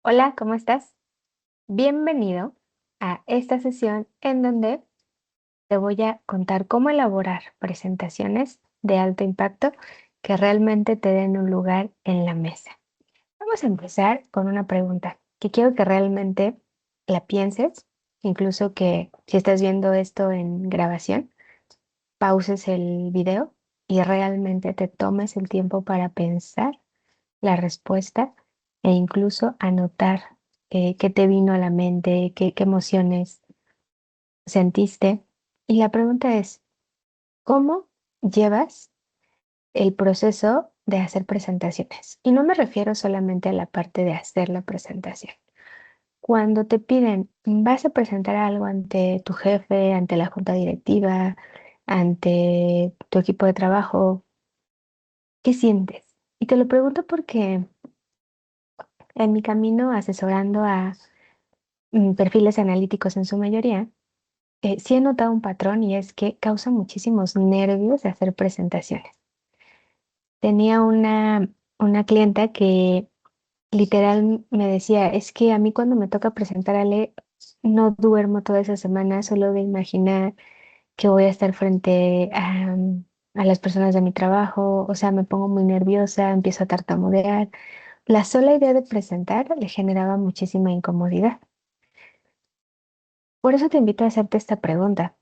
Hola, ¿cómo estás? Bienvenido a esta sesión en donde te voy a contar cómo elaborar presentaciones de alto impacto que realmente te den un lugar en la mesa. Vamos a empezar con una pregunta que quiero que realmente la pienses, incluso que si estás viendo esto en grabación, pauses el video y realmente te tomes el tiempo para pensar la respuesta e incluso anotar qué te vino a la mente, qué emociones sentiste. Y la pregunta es, ¿cómo llevas el proceso de hacer presentaciones? Y no me refiero solamente a la parte de hacer la presentación. Cuando te piden, vas a presentar algo ante tu jefe, ante la junta directiva, ante tu equipo de trabajo, ¿qué sientes? Y te lo pregunto porque en mi camino asesorando a perfiles analíticos en su mayoría, sí he notado un patrón y es que causa muchísimos nervios de hacer presentaciones. Tenía una clienta que literal me decía, es que a mí cuando me toca presentar a Ale, no duermo toda esa semana solo de imaginar que voy a estar frente a las personas de mi trabajo, o sea, me pongo muy nerviosa, empiezo a tartamudear. La sola idea de presentar le generaba muchísima incomodidad. Por eso te invito a hacerte esta pregunta.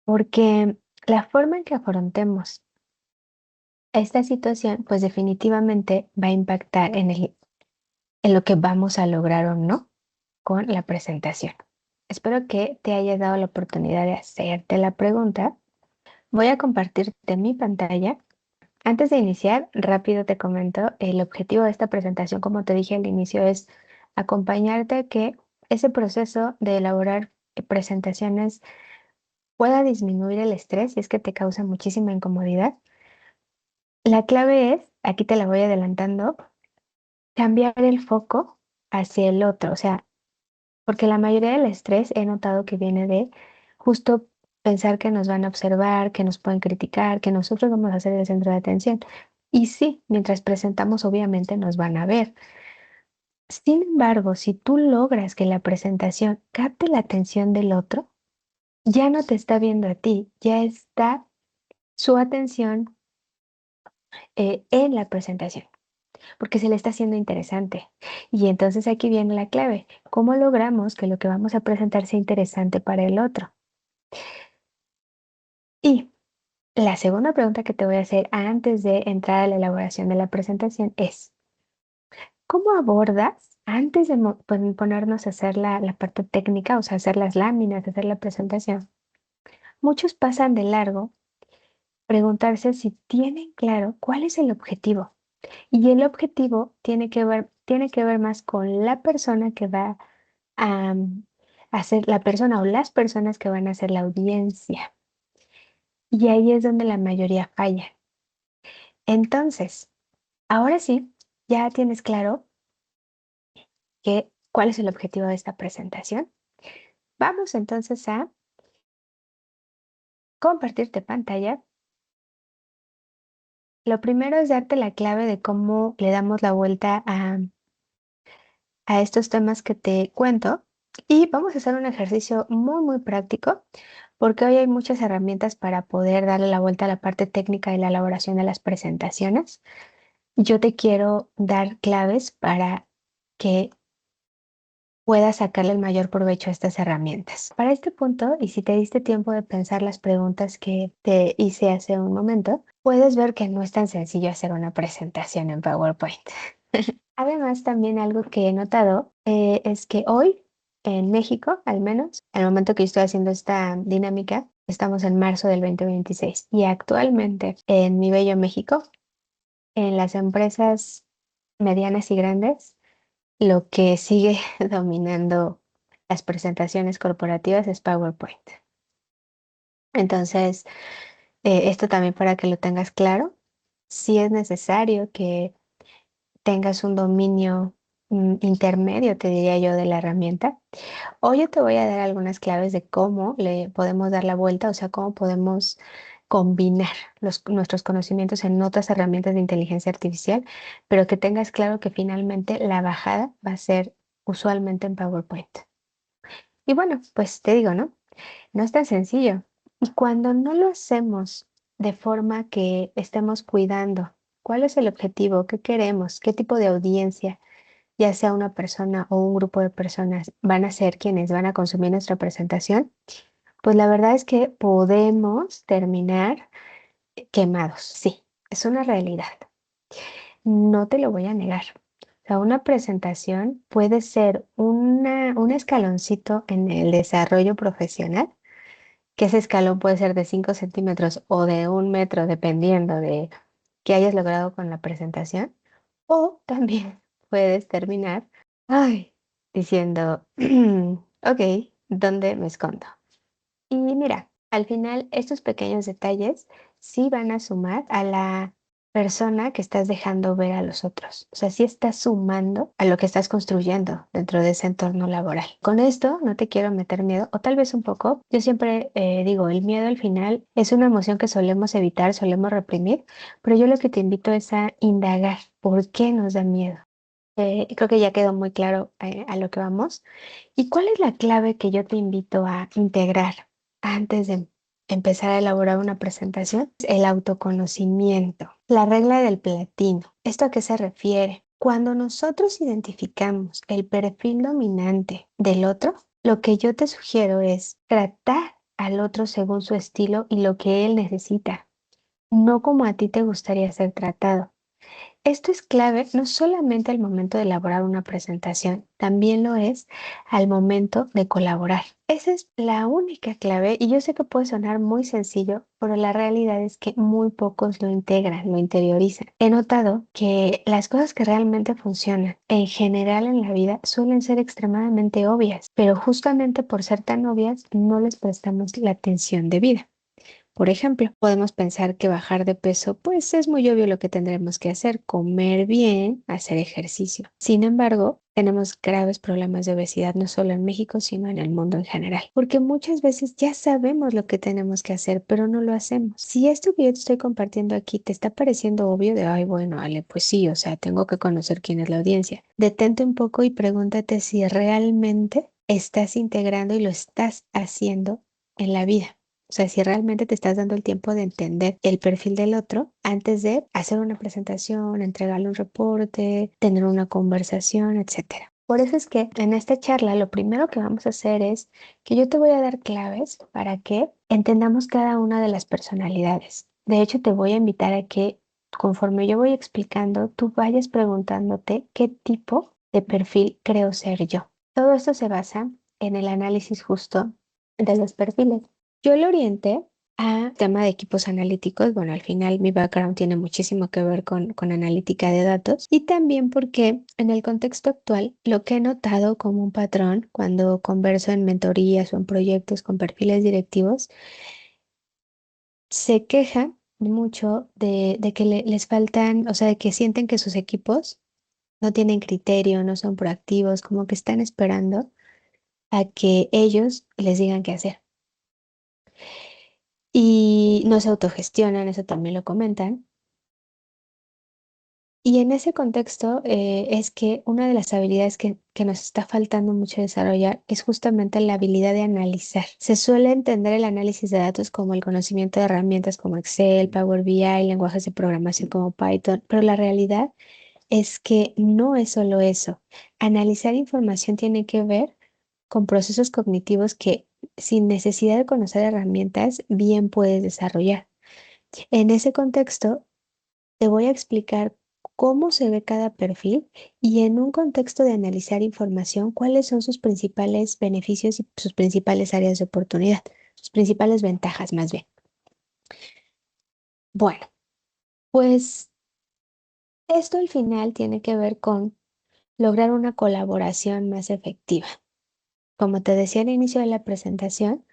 Porque la forma en que afrontemos esta situación, pues definitivamente va a impactar en lo que vamos a lograr o no con la presentación. Espero que te haya dado la oportunidad de hacerte la pregunta. Voy a compartirte mi pantalla. Antes de iniciar, rápido te comento, el objetivo de esta presentación, como te dije al inicio, es acompañarte a que ese proceso de elaborar presentaciones pueda disminuir el estrés si es que te causa muchísima incomodidad. La clave es, aquí te la voy adelantando, cambiar el foco hacia el otro, o sea, porque la mayoría del estrés he notado que viene de justo pensar que nos van a observar, que nos pueden criticar, que nosotros vamos a ser el centro de atención. Y sí, mientras presentamos, obviamente nos van a ver. Sin embargo, si tú logras que la presentación capte la atención del otro, ya no te está viendo a ti, ya está su atención en la presentación, porque se le está haciendo interesante. Y entonces aquí viene la clave. ¿Cómo logramos que lo que vamos a presentar sea interesante para el otro? Y la segunda pregunta que te voy a hacer antes de entrar a la elaboración de la presentación es, ¿cómo abordas antes de ponernos a hacer la parte técnica, o sea, hacer las láminas, hacer la presentación? Muchos pasan de largo preguntarse si tienen claro cuál es el objetivo. Y el objetivo tiene que ver más con la persona que va a hacer la persona o las personas que van a hacer la audiencia. Y ahí es donde la mayoría falla. Entonces, ahora sí, ya tienes claro cuál es el objetivo de esta presentación. Vamos entonces a compartirte pantalla. Lo primero es darte la clave de cómo le damos la vuelta a estos temas que te cuento. Y vamos a hacer un ejercicio muy, muy práctico, porque hoy hay muchas herramientas para poder darle la vuelta a la parte técnica de la elaboración de las presentaciones. Yo te quiero dar claves para que puedas sacarle el mayor provecho a estas herramientas. Para este punto, y si te diste tiempo de pensar las preguntas que te hice hace un momento, puedes ver que no es tan sencillo hacer una presentación en PowerPoint. Además, también algo que he notado es que hoy, en México, al menos, al momento que yo estoy haciendo esta dinámica, estamos en marzo del 2026 y actualmente en mi bello México, en las empresas medianas y grandes, lo que sigue dominando las presentaciones corporativas es PowerPoint. Entonces, esto también para que lo tengas claro, sí es necesario que tengas un dominio intermedio, te diría yo, de la herramienta. Hoy yo te voy a dar algunas claves de cómo le podemos dar la vuelta, o sea, cómo podemos combinar nuestros conocimientos en otras herramientas de inteligencia artificial, pero que tengas claro que finalmente la bajada va a ser usualmente en PowerPoint. Y bueno, pues te digo, ¿no? No es tan sencillo. Y cuando no lo hacemos de forma que estemos cuidando cuál es el objetivo, qué queremos, qué tipo de audiencia, ya sea una persona o un grupo de personas, van a ser quienes van a consumir nuestra presentación, pues la verdad es que podemos terminar quemados. Sí, es una realidad. No te lo voy a negar. O sea, una presentación puede ser un escaloncito en el desarrollo profesional, que ese escalón puede ser de 5 centímetros o de 1 metro, dependiendo de qué hayas logrado con la presentación. O también puedes terminar, ay, diciendo, ok, ¿dónde me escondo? Y mira, al final estos pequeños detalles sí van a sumar a la persona que estás dejando ver a los otros. O sea, sí estás sumando a lo que estás construyendo dentro de ese entorno laboral. Con esto no te quiero meter miedo, o tal vez un poco. Yo siempre digo, el miedo al final es una emoción que solemos evitar, solemos reprimir, pero yo lo que te invito es a indagar por qué nos da miedo. Creo que ya quedó muy claro a lo que vamos. ¿Y cuál es la clave que yo te invito a integrar antes de empezar a elaborar una presentación? El autoconocimiento, la regla del platino. ¿Esto a qué se refiere? Cuando nosotros identificamos el perfil dominante del otro, lo que yo te sugiero es tratar al otro según su estilo y lo que él necesita, no como a ti te gustaría ser tratado. Esto es clave no solamente al momento de elaborar una presentación, también lo es al momento de colaborar. Esa es la única clave y yo sé que puede sonar muy sencillo, pero la realidad es que muy pocos lo integran, lo interiorizan. He notado que las cosas que realmente funcionan en general en la vida suelen ser extremadamente obvias, pero justamente por ser tan obvias no les prestamos la atención debida. Por ejemplo, podemos pensar que bajar de peso, pues es muy obvio lo que tendremos que hacer, comer bien, hacer ejercicio. Sin embargo, tenemos graves problemas de obesidad no solo en México, sino en el mundo en general, porque muchas veces ya sabemos lo que tenemos que hacer, pero no lo hacemos. Si esto que yo te estoy compartiendo aquí te está pareciendo obvio de, ay, bueno, Ale, pues sí, o sea, tengo que conocer quién es la audiencia. Detente un poco y pregúntate si realmente estás integrando y lo estás haciendo en la vida. O sea, si realmente te estás dando el tiempo de entender el perfil del otro antes de hacer una presentación, entregarle un reporte, tener una conversación, etcétera. Por eso es que en esta charla lo primero que vamos a hacer es que yo te voy a dar claves para que entendamos cada una de las personalidades. De hecho, te voy a invitar a que conforme yo voy explicando, tú vayas preguntándote qué tipo de perfil creo ser yo. Todo esto se basa en el análisis justo de los perfiles. Yo lo orienté a tema de equipos analíticos. Bueno, al final mi background tiene muchísimo que ver con analítica de datos y también porque en el contexto actual lo que he notado como un patrón cuando converso en mentorías o en proyectos con perfiles directivos, se quejan mucho de que les faltan, o sea, de que sienten que sus equipos no tienen criterio, no son proactivos, como que están esperando a que ellos les digan qué hacer. Y no se autogestionan, eso también lo comentan. Y en ese contexto es que una de las habilidades que nos está faltando mucho desarrollar es justamente la habilidad de analizar. Se suele entender el análisis de datos como el conocimiento de herramientas como Excel, Power BI, lenguajes de programación como Python, pero la realidad es que no es solo eso. Analizar información tiene que ver con procesos cognitivos que sin necesidad de conocer herramientas bien puedes desarrollar. En ese contexto, te voy a explicar cómo se ve cada perfil y en un contexto de analizar información, cuáles son sus principales beneficios y sus principales áreas de oportunidad, sus principales ventajas más bien. Bueno, pues esto al final tiene que ver con lograr una colaboración más efectiva. Como te decía al inicio de la presentación,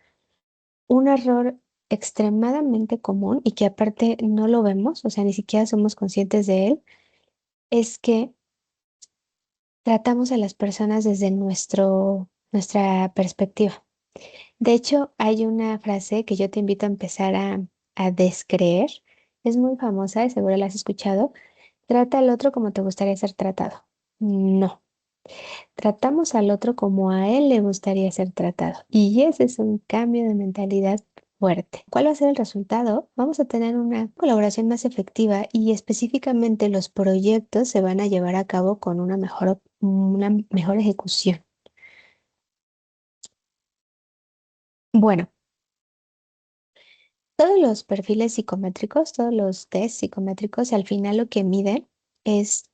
un error extremadamente común y que aparte no lo vemos, o sea, ni siquiera somos conscientes de él, es que tratamos a las personas desde nuestra perspectiva. De hecho, hay una frase que yo te invito a empezar a descreer. Es muy famosa y seguro la has escuchado. Trata al otro como te gustaría ser tratado. No. tratamos al otro como a él le gustaría ser tratado. Y ese es un cambio de mentalidad fuerte. ¿Cuál va a ser el resultado? Vamos a tener una colaboración más efectiva y específicamente los proyectos se van a llevar a cabo con una mejor ejecución. Bueno, todos los perfiles psicométricos, todos los test psicométricos, al final lo que miden es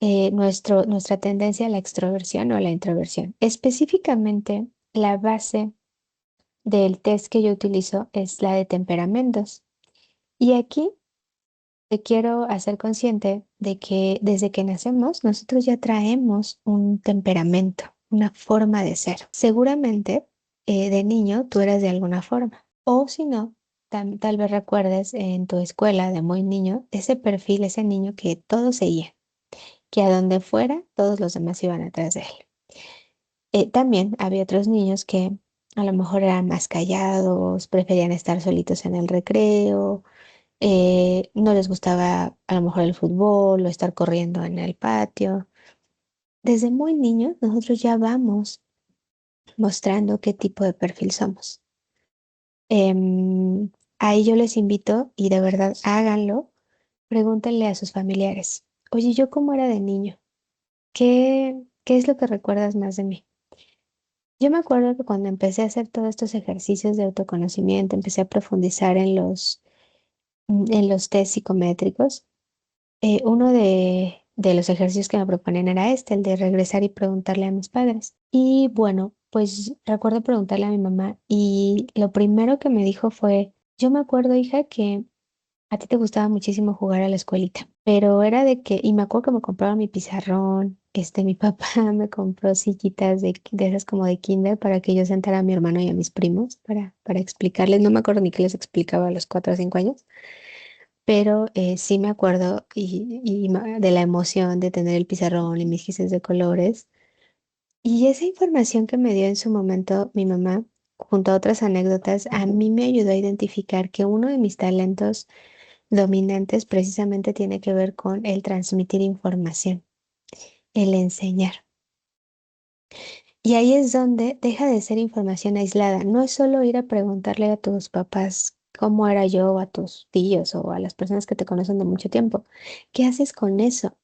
nuestra tendencia a la extroversión o a la introversión. Específicamente, la base del test que yo utilizo es la de temperamentos. Y aquí te quiero hacer consciente de que desde que nacemos, nosotros ya traemos un temperamento, una forma de ser. Seguramente de niño tú eras de alguna forma. O si no, tal vez recuerdes en tu escuela de muy niño ese perfil, ese niño que todo seguía, que a donde fuera todos los demás iban atrás de él. También había otros niños que a lo mejor eran más callados, preferían estar solitos en el recreo, no les gustaba a lo mejor el fútbol o estar corriendo en el patio. Desde muy niños nosotros ya vamos mostrando qué tipo de perfil somos. Ahí yo les invito y de verdad háganlo, pregúntenle a sus familiares, oye, ¿yo cómo era de niño? ¿Qué es lo que recuerdas más de mí? Yo me acuerdo que cuando empecé a hacer todos estos ejercicios de autoconocimiento, empecé a profundizar en los test psicométricos. Uno de los ejercicios que me proponían era este, el de regresar y preguntarle a mis padres. Y bueno, pues recuerdo preguntarle a mi mamá y lo primero que me dijo fue, yo me acuerdo, hija, que a ti te gustaba muchísimo jugar a la escuelita, pero era de que, y me acuerdo que me compraba mi pizarrón, mi papá me compró sillitas de esas como de kinder para que yo sentara a mi hermano y a mis primos para explicarles, no me acuerdo ni qué les explicaba a los 4 o 5 años, pero sí me acuerdo de la emoción de tener el pizarrón y mis gises de colores. Y esa información que me dio en su momento mi mamá, junto a otras anécdotas, a mí me ayudó a identificar que uno de mis talentos dominantes precisamente tiene que ver con el transmitir información, el enseñar. Y ahí es donde deja de ser información aislada. No es solo ir a preguntarle a tus papás cómo era yo, o a tus tíos o a las personas que te conocen de mucho tiempo. ¿Qué haces con eso?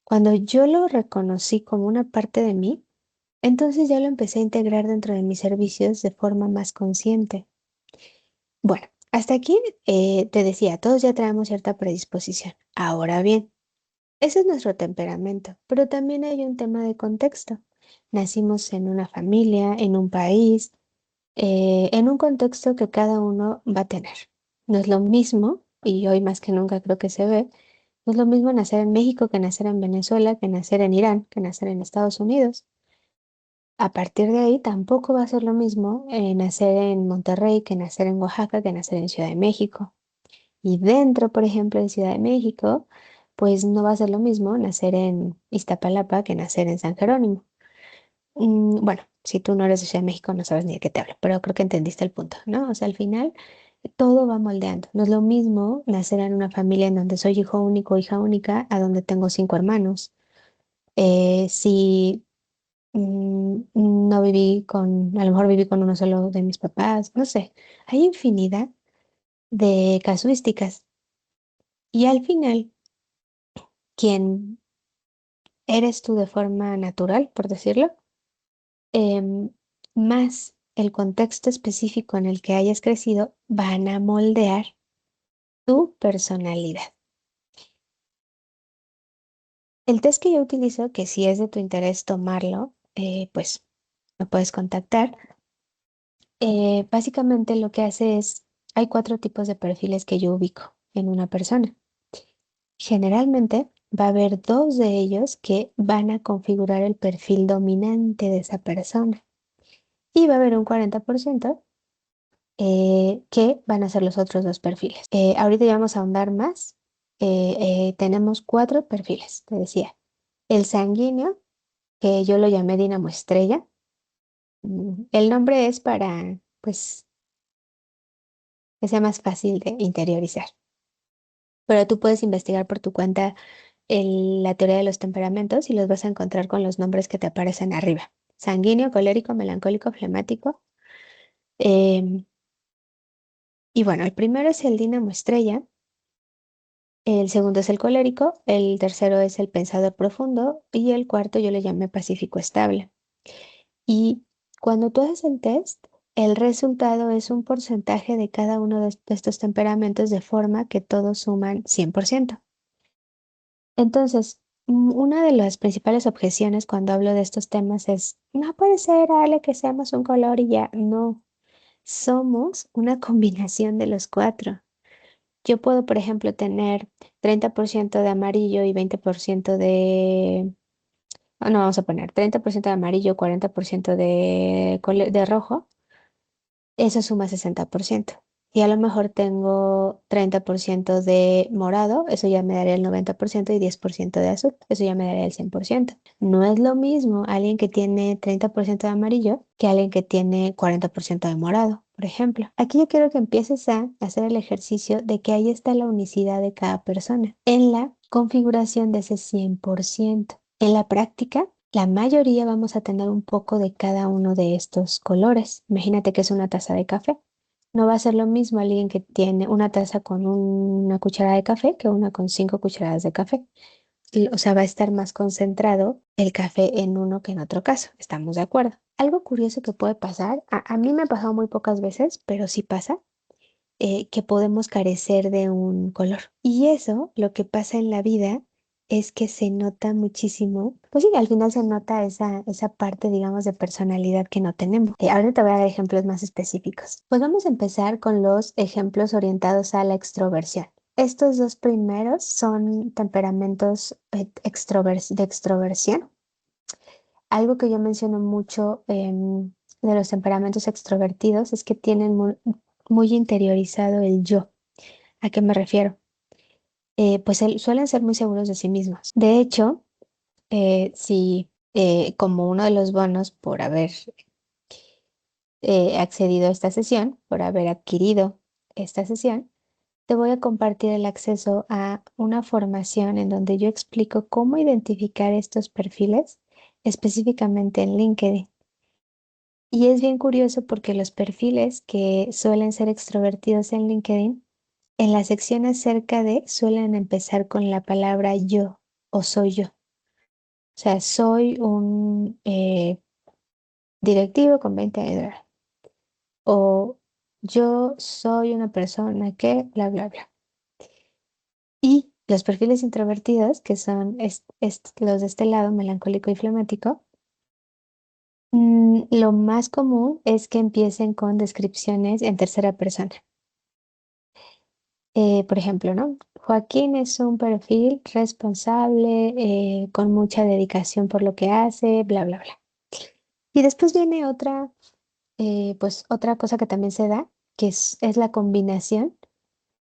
Cuando yo lo reconocí como una parte de mí, entonces ya lo empecé a integrar dentro de mis servicios de forma más consciente. Bueno, hasta aquí te decía, todos ya traemos cierta predisposición. Ahora bien, ese es nuestro temperamento, pero también hay un tema de contexto. Nacimos en una familia, en un país, en un contexto que cada uno va a tener. No es lo mismo, y hoy más que nunca creo que se ve, no es lo mismo nacer en México que nacer en Venezuela, que nacer en Irán, que nacer en Estados Unidos. A partir de ahí tampoco va a ser lo mismo nacer en Monterrey que nacer en Oaxaca, que nacer en Ciudad de México. Y dentro, por ejemplo, de Ciudad de México, pues no va a ser lo mismo nacer en Iztapalapa que nacer en San Jerónimo. Bueno, si tú no eres de Ciudad de México, no sabes ni de qué te hablo, pero creo que entendiste el punto, ¿no? O sea, al final todo va moldeando. No es lo mismo nacer en una familia en donde soy hijo único, hija única, a donde tengo 5 hermanos. Si no viví a lo mejor viví con uno solo de mis papás, no sé. Hay infinidad de casuísticas. Y al final, quien eres tú de forma natural, por decirlo, em, más el contexto específico en el que hayas crecido van a moldear tu personalidad. El test que yo utilizo, que si es de tu interés tomarlo, pues me puedes contactar. Básicamente lo que hace es, hay 4 tipos de perfiles que yo ubico en una persona. Generalmente va a haber 2 de ellos que van a configurar el perfil dominante de esa persona. Y va a haber un 40% que van a ser los otros 2 perfiles. Ahorita ya vamos a ahondar más. Tenemos 4 perfiles, te decía. El sanguíneo, que yo lo llamé Dínamo Estrella. El nombre es para, pues, que sea más fácil de interiorizar. Pero tú puedes investigar por tu cuenta la teoría de los temperamentos y los vas a encontrar con los nombres que te aparecen arriba. Sanguíneo, colérico, melancólico, flemático. em, y bueno, el primero es el dínamo estrella, el segundo es el colérico, el tercero es el pensador profundo y el cuarto yo le llamé pacífico estable. Y cuando tú haces el test, el resultado es un porcentaje de cada uno de estos temperamentos de forma que todos suman 100%. Entonces, una de las principales objeciones cuando hablo de estos temas es, no puede ser, Ale, que seamos un color y ya. No, somos una combinación de los cuatro. Yo puedo, por ejemplo, tener 30% de amarillo y 20% de... No, vamos a poner 30% de amarillo, 40% de rojo. Eso suma 60%. Y a lo mejor tengo 30% de morado, eso ya me daría el 90% y 10% de azul, eso ya me daría el 100%. No es lo mismo alguien que tiene 30% de amarillo que alguien que tiene 40% de morado, por ejemplo. Aquí yo quiero que empieces a hacer el ejercicio de que ahí está la unicidad de cada persona en la configuración de ese 100%. En la práctica, la mayoría vamos a tener un poco de cada uno de estos colores. Imagínate que es una taza de café. No va a ser lo mismo alguien que tiene una taza con una cucharada de café que una con 5 cucharadas de café. O sea, va a estar más concentrado el café en uno que en otro caso. ¿Estamos de acuerdo? Algo curioso que puede pasar, a mí me ha pasado muy pocas veces, pero sí pasa, que podemos carecer de un color. Y eso, lo que pasa en la vida, es que se nota muchísimo, pues sí, al final se nota esa parte, digamos, de personalidad que no tenemos. Ahora te voy a dar ejemplos más específicos. Pues vamos a empezar con los ejemplos orientados a la extroversión. Estos dos primeros son temperamentos de extroversión. Algo que yo menciono mucho de los temperamentos extrovertidos es que tienen muy interiorizado el yo. ¿A qué me refiero? Pues suelen ser muy seguros de sí mismos. De hecho, si como uno de los bonos por haber accedido a esta sesión, por haber adquirido esta sesión, te voy a compartir el acceso a una formación en donde yo explico cómo identificar estos perfiles específicamente en LinkedIn. Y es bien curioso porque los perfiles que suelen ser extrovertidos en LinkedIn, en la sección acerca de, suelen empezar con la palabra yo o soy yo. O sea, soy un directivo con 20 años de edad. O yo soy una persona que, bla, bla, bla. Y los perfiles introvertidos, que son los de este lado, melancólico y flemático, lo más común es que empiecen con descripciones en tercera persona. Por ejemplo, ¿no? Joaquín es un perfil responsable, con mucha dedicación por lo que hace, bla, bla, bla. Y después viene pues otra cosa que también se da, que es la combinación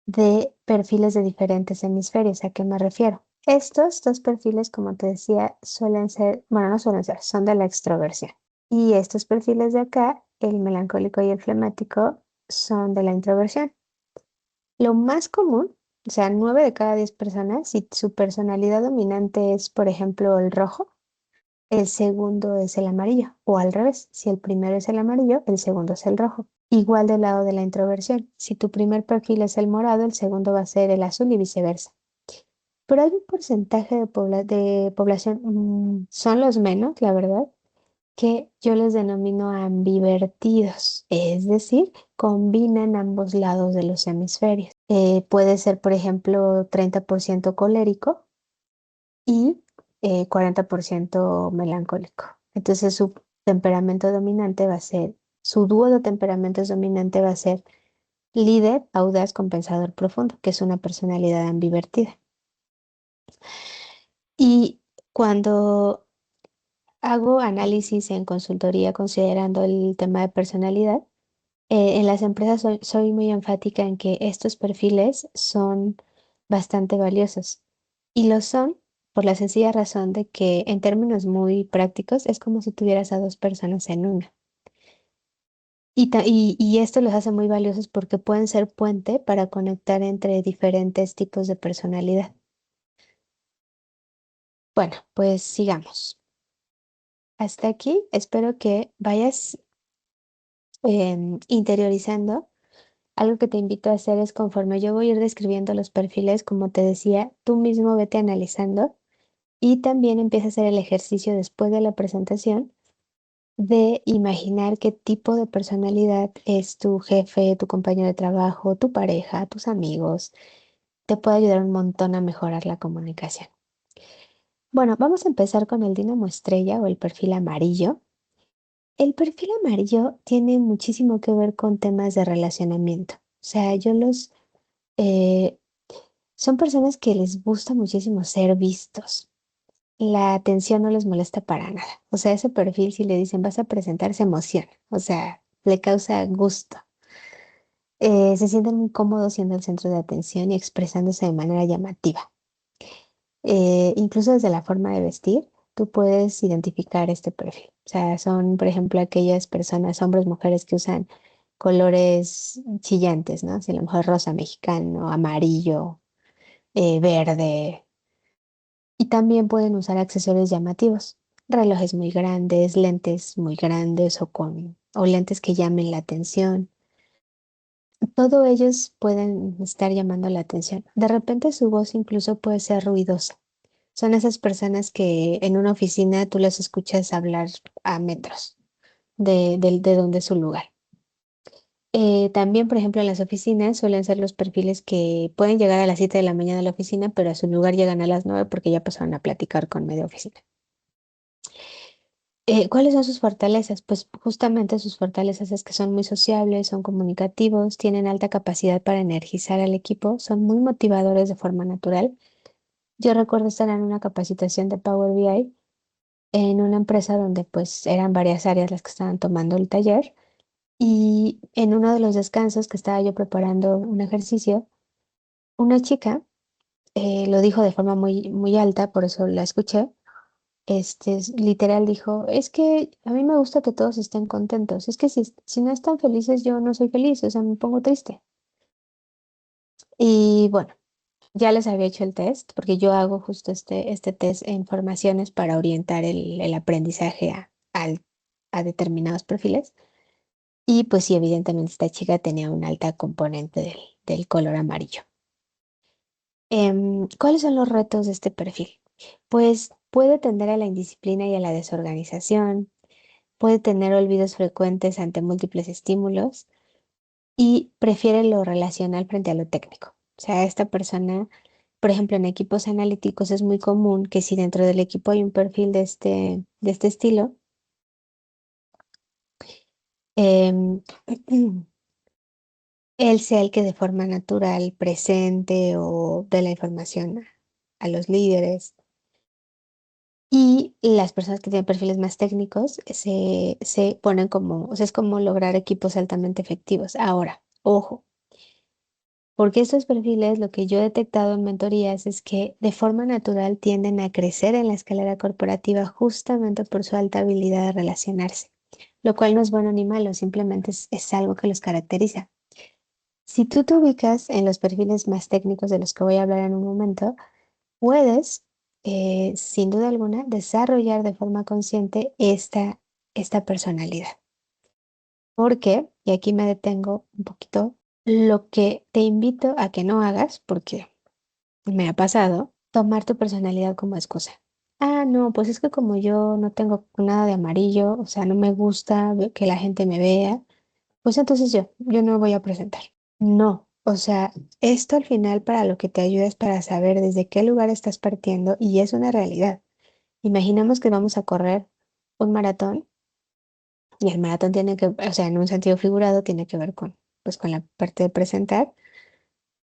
de perfiles de diferentes hemisferios. ¿A qué me refiero? Estos dos perfiles, como te decía, suelen ser, bueno, no suelen ser, son de la extroversión. Y estos perfiles de acá, el melancólico y el flemático, son de la introversión. Lo más común, o sea, 9 de cada 10 personas, si su personalidad dominante es, por ejemplo, el rojo, el segundo es el amarillo, o al revés, si el primero es el amarillo, el segundo es el rojo. Igual del lado de la introversión, si tu primer perfil es el morado, el segundo va a ser el azul y viceversa. Pero hay un porcentaje de población, son los menos, la verdad, que yo les denomino ambivertidos, es decir, combinan ambos lados de los hemisferios. Puede ser, por ejemplo, 30% colérico y 40% melancólico. Entonces su temperamento dominante va a ser, su dúo de temperamentos dominante va a ser líder, audaz, compensador profundo, que es una personalidad ambivertida. Y cuando hago análisis en consultoría considerando el tema de personalidad, en las empresas soy muy enfática en que estos perfiles son bastante valiosos y lo son por la sencilla razón de que en términos muy prácticos es como si tuvieras a dos personas en una. Y esto los hace muy valiosos porque pueden ser puente para conectar entre diferentes tipos de personalidad. Bueno, pues sigamos. Hasta aquí espero que vayas interiorizando. Algo que te invito a hacer es conforme yo voy a ir describiendo los perfiles, como te decía, tú mismo vete analizando y también empieza a hacer el ejercicio después de la presentación de imaginar qué tipo de personalidad es tu jefe, tu compañero de trabajo, tu pareja, tus amigos. Te puede ayudar un montón a mejorar la comunicación. Bueno, vamos a empezar con el Dínamo Estrella o el perfil amarillo. El perfil amarillo tiene muchísimo que ver con temas de relacionamiento. O sea, eh, son personas que les gusta muchísimo ser vistos. La atención no les molesta para nada. O sea, ese perfil, si le dicen vas a presentar, se emociona. O sea, le causa gusto. Se sienten muy cómodos siendo el centro de atención y expresándose de manera llamativa. Incluso desde la forma de vestir, tú puedes identificar este perfil. O sea, son, por ejemplo, aquellas personas, hombres, mujeres que usan colores chillantes, ¿no? Así a lo mejor rosa mexicano, amarillo, verde. Y también pueden usar accesorios llamativos, relojes muy grandes, lentes muy grandes o lentes que llamen la atención. Todo ellos pueden estar llamando la atención. De repente su voz incluso puede ser ruidosa. Son esas personas que en una oficina tú las escuchas hablar a metros de donde es su lugar. También, por ejemplo, en las oficinas suelen ser los perfiles que pueden llegar a las 7 de la mañana a la oficina, pero a su lugar llegan a las 9 porque ya pasaron a platicar con media oficina. ¿Cuáles son sus fortalezas? Pues justamente sus fortalezas es que son muy sociables, son comunicativos, tienen alta capacidad para energizar al equipo, son muy motivadores de forma natural. Yo recuerdo estar en una capacitación de Power BI en una empresa donde pues eran varias áreas las que estaban tomando el taller y en uno de los descansos que estaba yo preparando un ejercicio, una chica lo dijo de forma muy alta, por eso la escuché. Literal dijo, es que a mí me gusta que todos estén contentos, es que si no están felices yo no soy feliz, o sea, me pongo triste. Y bueno, ya les había hecho el test, porque yo hago justo este test en formaciones para orientar el aprendizaje a determinados perfiles. Y pues sí, evidentemente esta chica tenía una alta componente del color amarillo. ¿Cuáles son los retos de este perfil? Pues puede tender a la indisciplina y a la desorganización, puede tener olvidos frecuentes ante múltiples estímulos y prefiere lo relacional frente a lo técnico. O sea, esta persona, por ejemplo, en equipos analíticos es muy común que si dentro del equipo hay un perfil de este estilo, em, él sea el que de forma natural presente o dé la información a los líderes. Y las personas que tienen perfiles más técnicos se ponen como, o sea, es como lograr equipos altamente efectivos. Ahora, ojo, porque estos perfiles, lo que yo he detectado en mentorías es que de forma natural tienden a crecer en la escalera corporativa justamente por su alta habilidad de relacionarse, lo cual no es bueno ni malo, simplemente es algo que los caracteriza. Si tú te ubicas en los perfiles más técnicos de los que voy a hablar en un momento, puedes, sin duda alguna, desarrollar de forma consciente esta personalidad. Porque, y aquí me detengo un poquito, lo que te invito a que no hagas, porque me ha pasado, tomar tu personalidad como excusa. Ah, no, pues es que como yo no tengo nada de amarillo, o sea, no me gusta que la gente me vea, pues entonces yo no me voy a presentar. No, o sea, esto al final para lo que te ayuda es para saber desde qué lugar estás partiendo y es una realidad. Imaginemos que vamos a correr un maratón y el maratón tiene que, o sea, en un sentido figurado tiene que ver con la parte de presentar.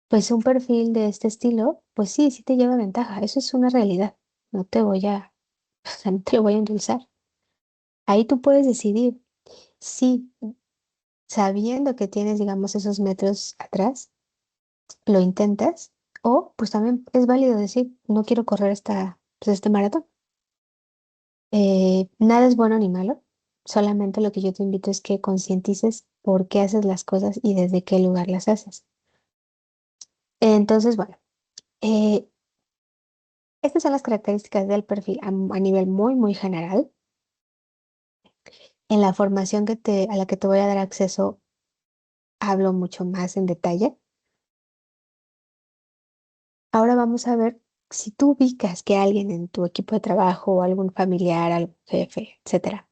Pues un perfil de este estilo, pues sí, sí te lleva ventaja. Eso es una realidad. No te voy a, o sea, no te lo voy a endulzar. Ahí tú puedes decidir si, sabiendo que tienes, digamos, esos metros atrás, lo intentas o pues también es válido decir, no quiero correr este maratón. Nada es bueno ni malo. Solamente lo que yo te invito es que concientices por qué haces las cosas y desde qué lugar las haces. Entonces, bueno. eh, Estas son las características del perfil a nivel muy, muy general. En la formación a la que te voy a dar acceso, hablo mucho más en detalle. Ahora vamos a ver si tú ubicas que alguien en tu equipo de trabajo o algún familiar, algún jefe, etcétera,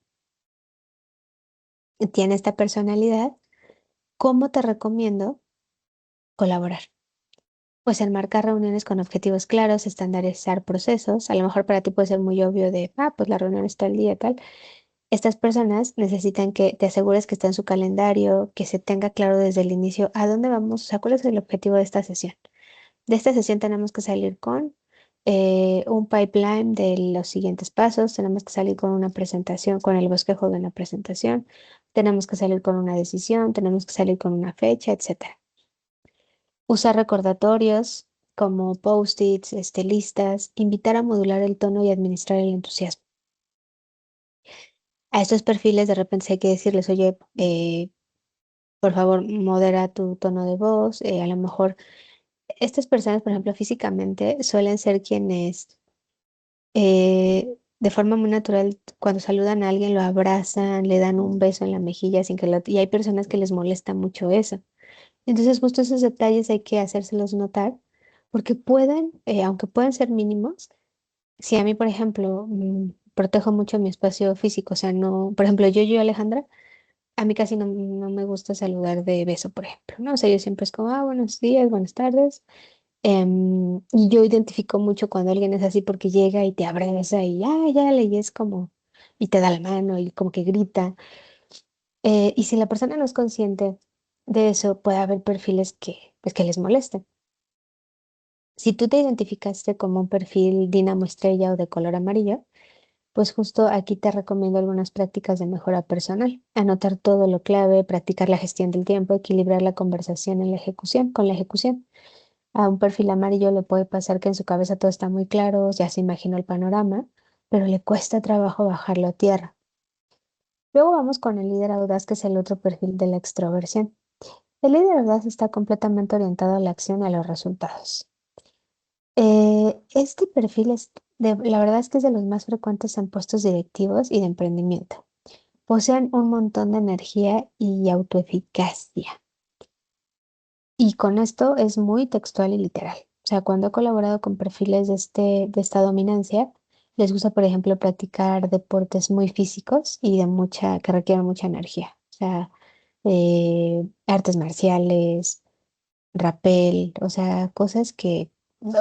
tiene esta personalidad, ¿cómo te recomiendo colaborar? Pues enmarcar reuniones con objetivos claros, estandarizar procesos. A lo mejor para ti puede ser muy obvio de, pues la reunión está al día, tal. Estas personas necesitan que te asegures que está en su calendario, que se tenga claro desde el inicio a dónde vamos, o sea, cuál es el objetivo de esta sesión. De esta sesión tenemos que salir con un pipeline de los siguientes pasos, tenemos que salir con una presentación, con el bosquejo de una presentación, tenemos que salir con una decisión, tenemos que salir con una fecha, etcétera. Usar recordatorios como post-its, listas, invitar a modular el tono y administrar el entusiasmo. A estos perfiles de repente sí hay que decirles, oye, por favor, modera tu tono de voz. A lo mejor estas personas, por ejemplo, físicamente suelen ser quienes de forma muy natural, cuando saludan a alguien, lo abrazan, le dan un beso en la mejilla sin que lo... Y hay personas que les molesta mucho eso. Entonces, justo esos detalles hay que hacérselos notar porque pueden, aunque pueden ser mínimos, si a mí, por ejemplo, protejo mucho mi espacio físico, o sea, no, por ejemplo, yo, Alejandra, a mí casi no me gusta saludar de beso, por ejemplo, ¿no? O sea, yo siempre es como, buenos días, buenas tardes. Y yo identifico mucho cuando alguien es así porque llega y te abraza y, ya, y es como, y te da la mano y como que grita. Y si la persona no es consciente de eso, puede haber perfiles que, pues, que les molesten. Si tú te identificaste como un perfil Dínamo Estrella o de color amarillo, pues justo aquí te recomiendo algunas prácticas de mejora personal. Anotar todo lo clave, practicar la gestión del tiempo, equilibrar la conversación en la ejecución, con la ejecución. A un perfil amarillo le puede pasar que en su cabeza todo está muy claro, ya se imaginó el panorama, pero le cuesta trabajo bajarlo a tierra. Luego vamos con el líder audaz, que es el otro perfil de la extroversión. El líder audaz está completamente orientado a la acción y a los resultados. Este perfil la verdad es que es de los más frecuentes en puestos directivos y de emprendimiento. Poseen un montón de energía y autoeficacia. Y con esto es muy textual y literal. O sea, cuando he colaborado con perfiles de esta dominancia, les gusta, por ejemplo, practicar deportes muy físicos y que requieren mucha energía. O sea, artes marciales, rappel, o sea,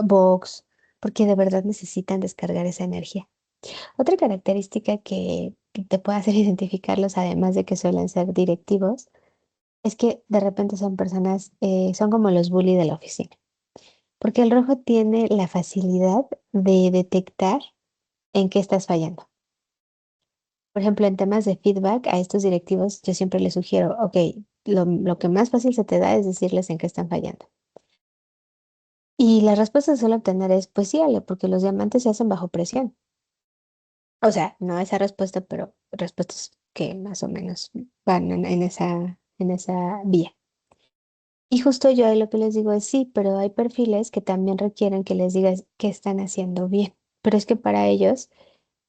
box, porque de verdad necesitan descargar esa energía. Otra característica que te puede hacer identificarlos, además de que suelen ser directivos, es que de repente son personas, son como los bully de la oficina, porque el rojo tiene la facilidad de detectar en qué estás fallando. Por ejemplo, en temas de feedback, a estos directivos yo siempre les sugiero, ok, lo que más fácil se te da es decirles en qué están fallando. Y la respuesta que suele obtener es, pues sí, Ale, porque los diamantes se hacen bajo presión. O sea, no esa respuesta, pero respuestas que más o menos van en esa vía. Y justo yo ahí lo que les digo es sí, pero hay perfiles que también requieren que les digas qué están haciendo bien. Pero es que para ellos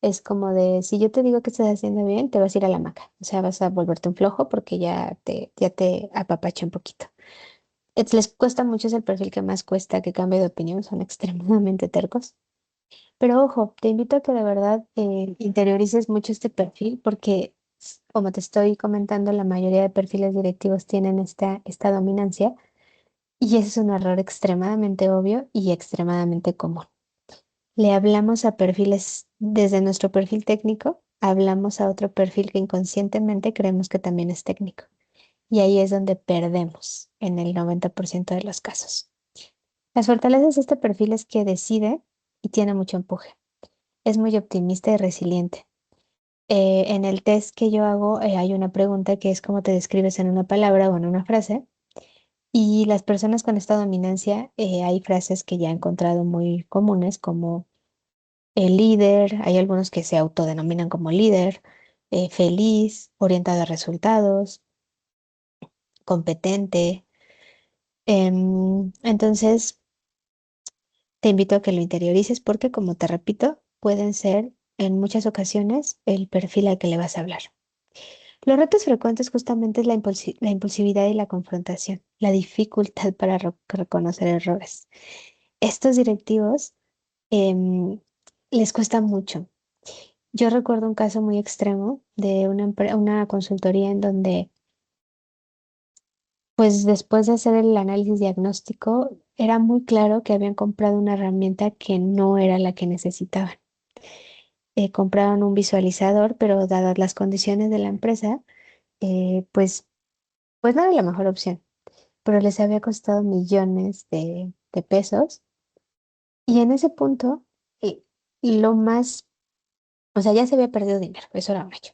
es como de, si yo te digo que estás haciendo bien, te vas a ir a la hamaca. O sea, vas a volverte un flojo porque ya te apapacha un poquito. Les cuesta mucho, es el perfil que más cuesta que cambie de opinión, son extremadamente tercos. Pero ojo, te invito a que de verdad interiorices mucho este perfil porque, como te estoy comentando, la mayoría de perfiles directivos tienen esta dominancia. Y ese es un error extremadamente obvio y extremadamente común. Le hablamos a perfiles desde nuestro perfil técnico, hablamos a otro perfil que inconscientemente creemos que también es técnico. Y ahí es donde perdemos en el 90% de los casos. Las fortalezas de este perfil es que decide y tiene mucho empuje. Es muy optimista y resiliente. En el test que yo hago hay una pregunta que es cómo te describes en una palabra o en una frase. Y las personas con esta dominancia, hay frases que ya he encontrado muy comunes como el líder, hay algunos que se autodenominan como líder, feliz, orientado a resultados, competente. Entonces, Te invito a que lo interiorices porque, como te repito, pueden ser en muchas ocasiones el perfil al que le vas a hablar. Los retos frecuentes justamente es la impulsividad y la confrontación, la dificultad para reconocer errores. Estos directivos em, les cuesta mucho. Yo recuerdo un caso muy extremo de una consultoría en donde, pues después de hacer el análisis diagnóstico, era muy claro que habían comprado una herramienta que no era la que necesitaban. Compraron un visualizador, pero dadas las condiciones de la empresa, pues no era la mejor opción, pero les había costado millones de pesos. Y en ese punto, eh, lo más, o sea, ya se había perdido dinero, eso era un hecho.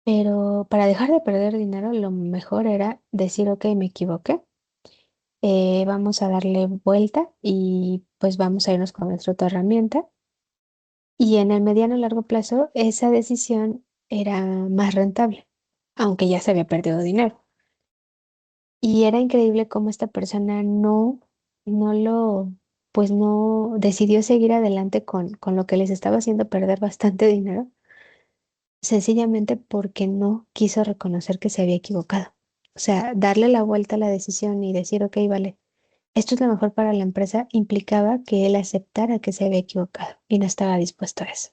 Pero para dejar de perder dinero, lo mejor era decir, ok, me equivoqué, vamos a darle vuelta y pues vamos a irnos con nuestra otra herramienta. Y en el mediano y largo plazo, esa decisión era más rentable, aunque ya se había perdido dinero. Y era increíble cómo esta persona no lo, pues no decidió seguir adelante con lo que les estaba haciendo perder bastante dinero, sencillamente porque no quiso reconocer que se había equivocado. O sea, darle la vuelta a la decisión y decir, ok, vale, esto es lo mejor para la empresa, implicaba que él aceptara que se había equivocado y no estaba dispuesto a eso.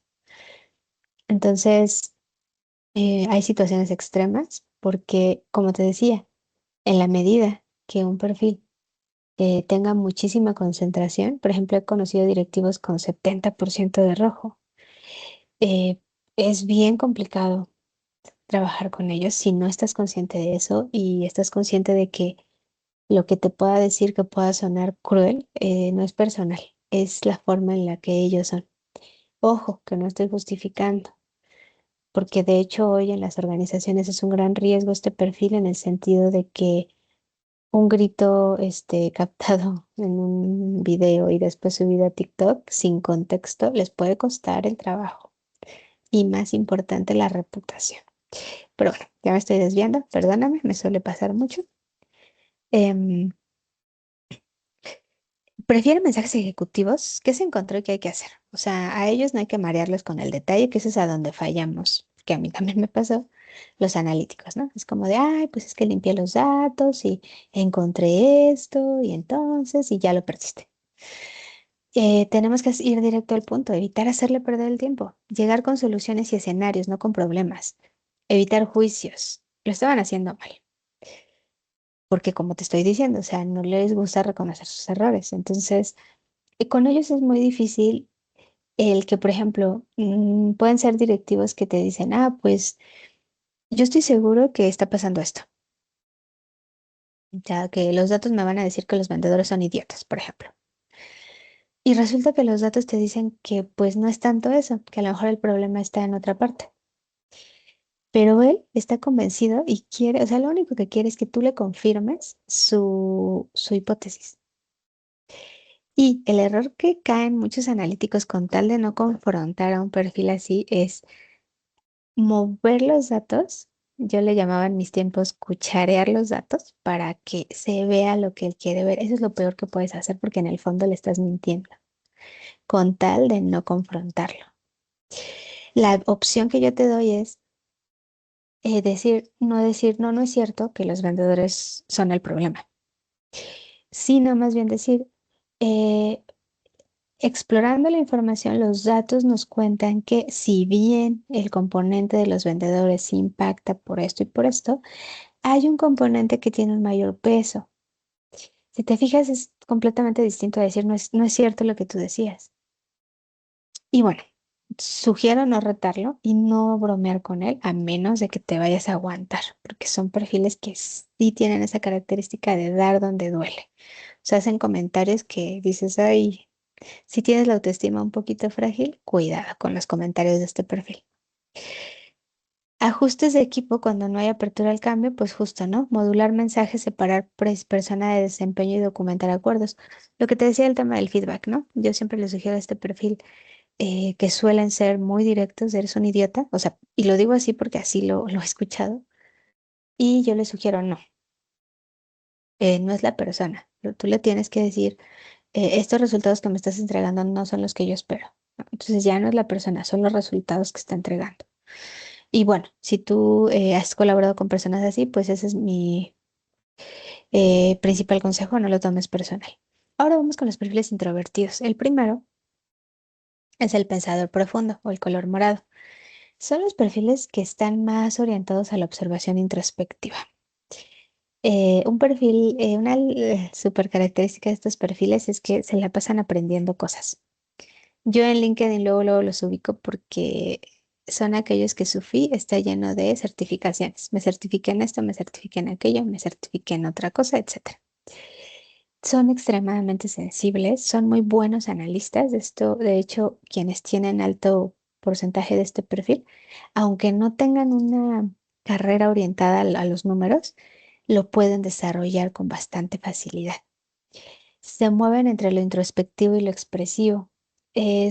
Entonces, hay situaciones extremas porque, como te decía, en la medida que un perfil tenga muchísima concentración, por ejemplo, he conocido directivos con 70% de rojo, eh, es bien complicado trabajar con ellos si no estás consciente de eso y estás consciente de que lo que te pueda decir que pueda sonar cruel, no es personal, es la forma en la que ellos son. Ojo, que no estoy justificando, porque de hecho hoy en las organizaciones es un gran riesgo este perfil en el sentido de que un grito captado en un video y después subido a TikTok sin contexto les puede costar el trabajo y más importante la reputación. Pero bueno, ya me estoy desviando, perdóname, me suele pasar mucho. Em, Prefiero mensajes ejecutivos. ¿Qué se encontró y qué hay que hacer? O sea, a ellos no hay que marearlos con el detalle, que eso es a donde fallamos, que a mí también me pasó, los analíticos, ¿no? Es como de, ay, pues es que limpié los datos y encontré esto y entonces y ya lo perdiste. Tenemos que ir directo al punto, evitar hacerle perder el tiempo, llegar con soluciones y escenarios, no con problemas, evitar juicios. Lo estaban haciendo mal, porque como te estoy diciendo, o sea, no les gusta reconocer sus errores. Entonces, con ellos es muy difícil el que, por ejemplo, pueden ser directivos que te dicen, ah, pues yo estoy seguro que está pasando esto. Ya que los datos me van a decir que los vendedores son idiotas, por ejemplo. Y resulta que los datos te dicen que pues no es tanto eso, que a lo mejor el problema está en otra parte. Pero él está convencido y quiere, o sea, lo único que quiere es que tú le confirmes su hipótesis. Y el error que caen muchos analíticos con tal de no confrontar a un perfil así es mover los datos. Yo le llamaba en mis tiempos cucharear los datos para que se vea lo que él quiere ver. Eso es lo peor que puedes hacer porque en el fondo le estás mintiendo, con tal de no confrontarlo. La opción que yo te doy es decir, no, no es cierto que los vendedores son el problema, sino más bien decir, eh, explorando la información, los datos nos cuentan que si bien el componente de los vendedores impacta por esto y por esto, hay un componente que tiene un mayor peso. Si te fijas, es completamente distinto a decir, no es cierto lo que tú decías. Y bueno, sugiero no retarlo y no bromear con él a menos de que te vayas a aguantar, porque son perfiles que sí tienen esa característica de dar donde duele. O sea, hacen comentarios que dices, ay, si tienes la autoestima un poquito frágil, cuidado con los comentarios de este perfil. Ajustes de equipo cuando no hay apertura al cambio, pues justo, ¿no? Modular mensajes, separar persona de desempeño y documentar acuerdos. Lo que te decía el tema del feedback, ¿no? Yo siempre le sugiero a este perfil que suelen ser muy directos, eres un idiota, o sea, y lo digo así porque así lo he escuchado, y yo le sugiero no, no es la persona, pero tú le tienes que decir, estos resultados que me estás entregando no son los que yo espero, ¿no? Entonces ya no es la persona, son los resultados que está entregando. Y bueno, si tú has colaborado con personas así, pues ese es mi principal consejo, no lo tomes personal. Ahora vamos con los perfiles introvertidos. El primero es el pensador profundo o el color morado. Son los perfiles que están más orientados a la observación introspectiva. Una super característica de estos perfiles es que se la pasan aprendiendo cosas. Yo en LinkedIn luego los ubico porque son aquellos que su feed está lleno de certificaciones. Me certifiqué en esto, me certifiqué en aquello, me certifiqué en otra cosa, etcétera. Son extremadamente sensibles, son muy buenos analistas. De esto, de hecho, quienes tienen alto porcentaje de este perfil, aunque no tengan una carrera orientada a los números, lo pueden desarrollar con bastante facilidad. Se mueven entre lo introspectivo y lo expresivo.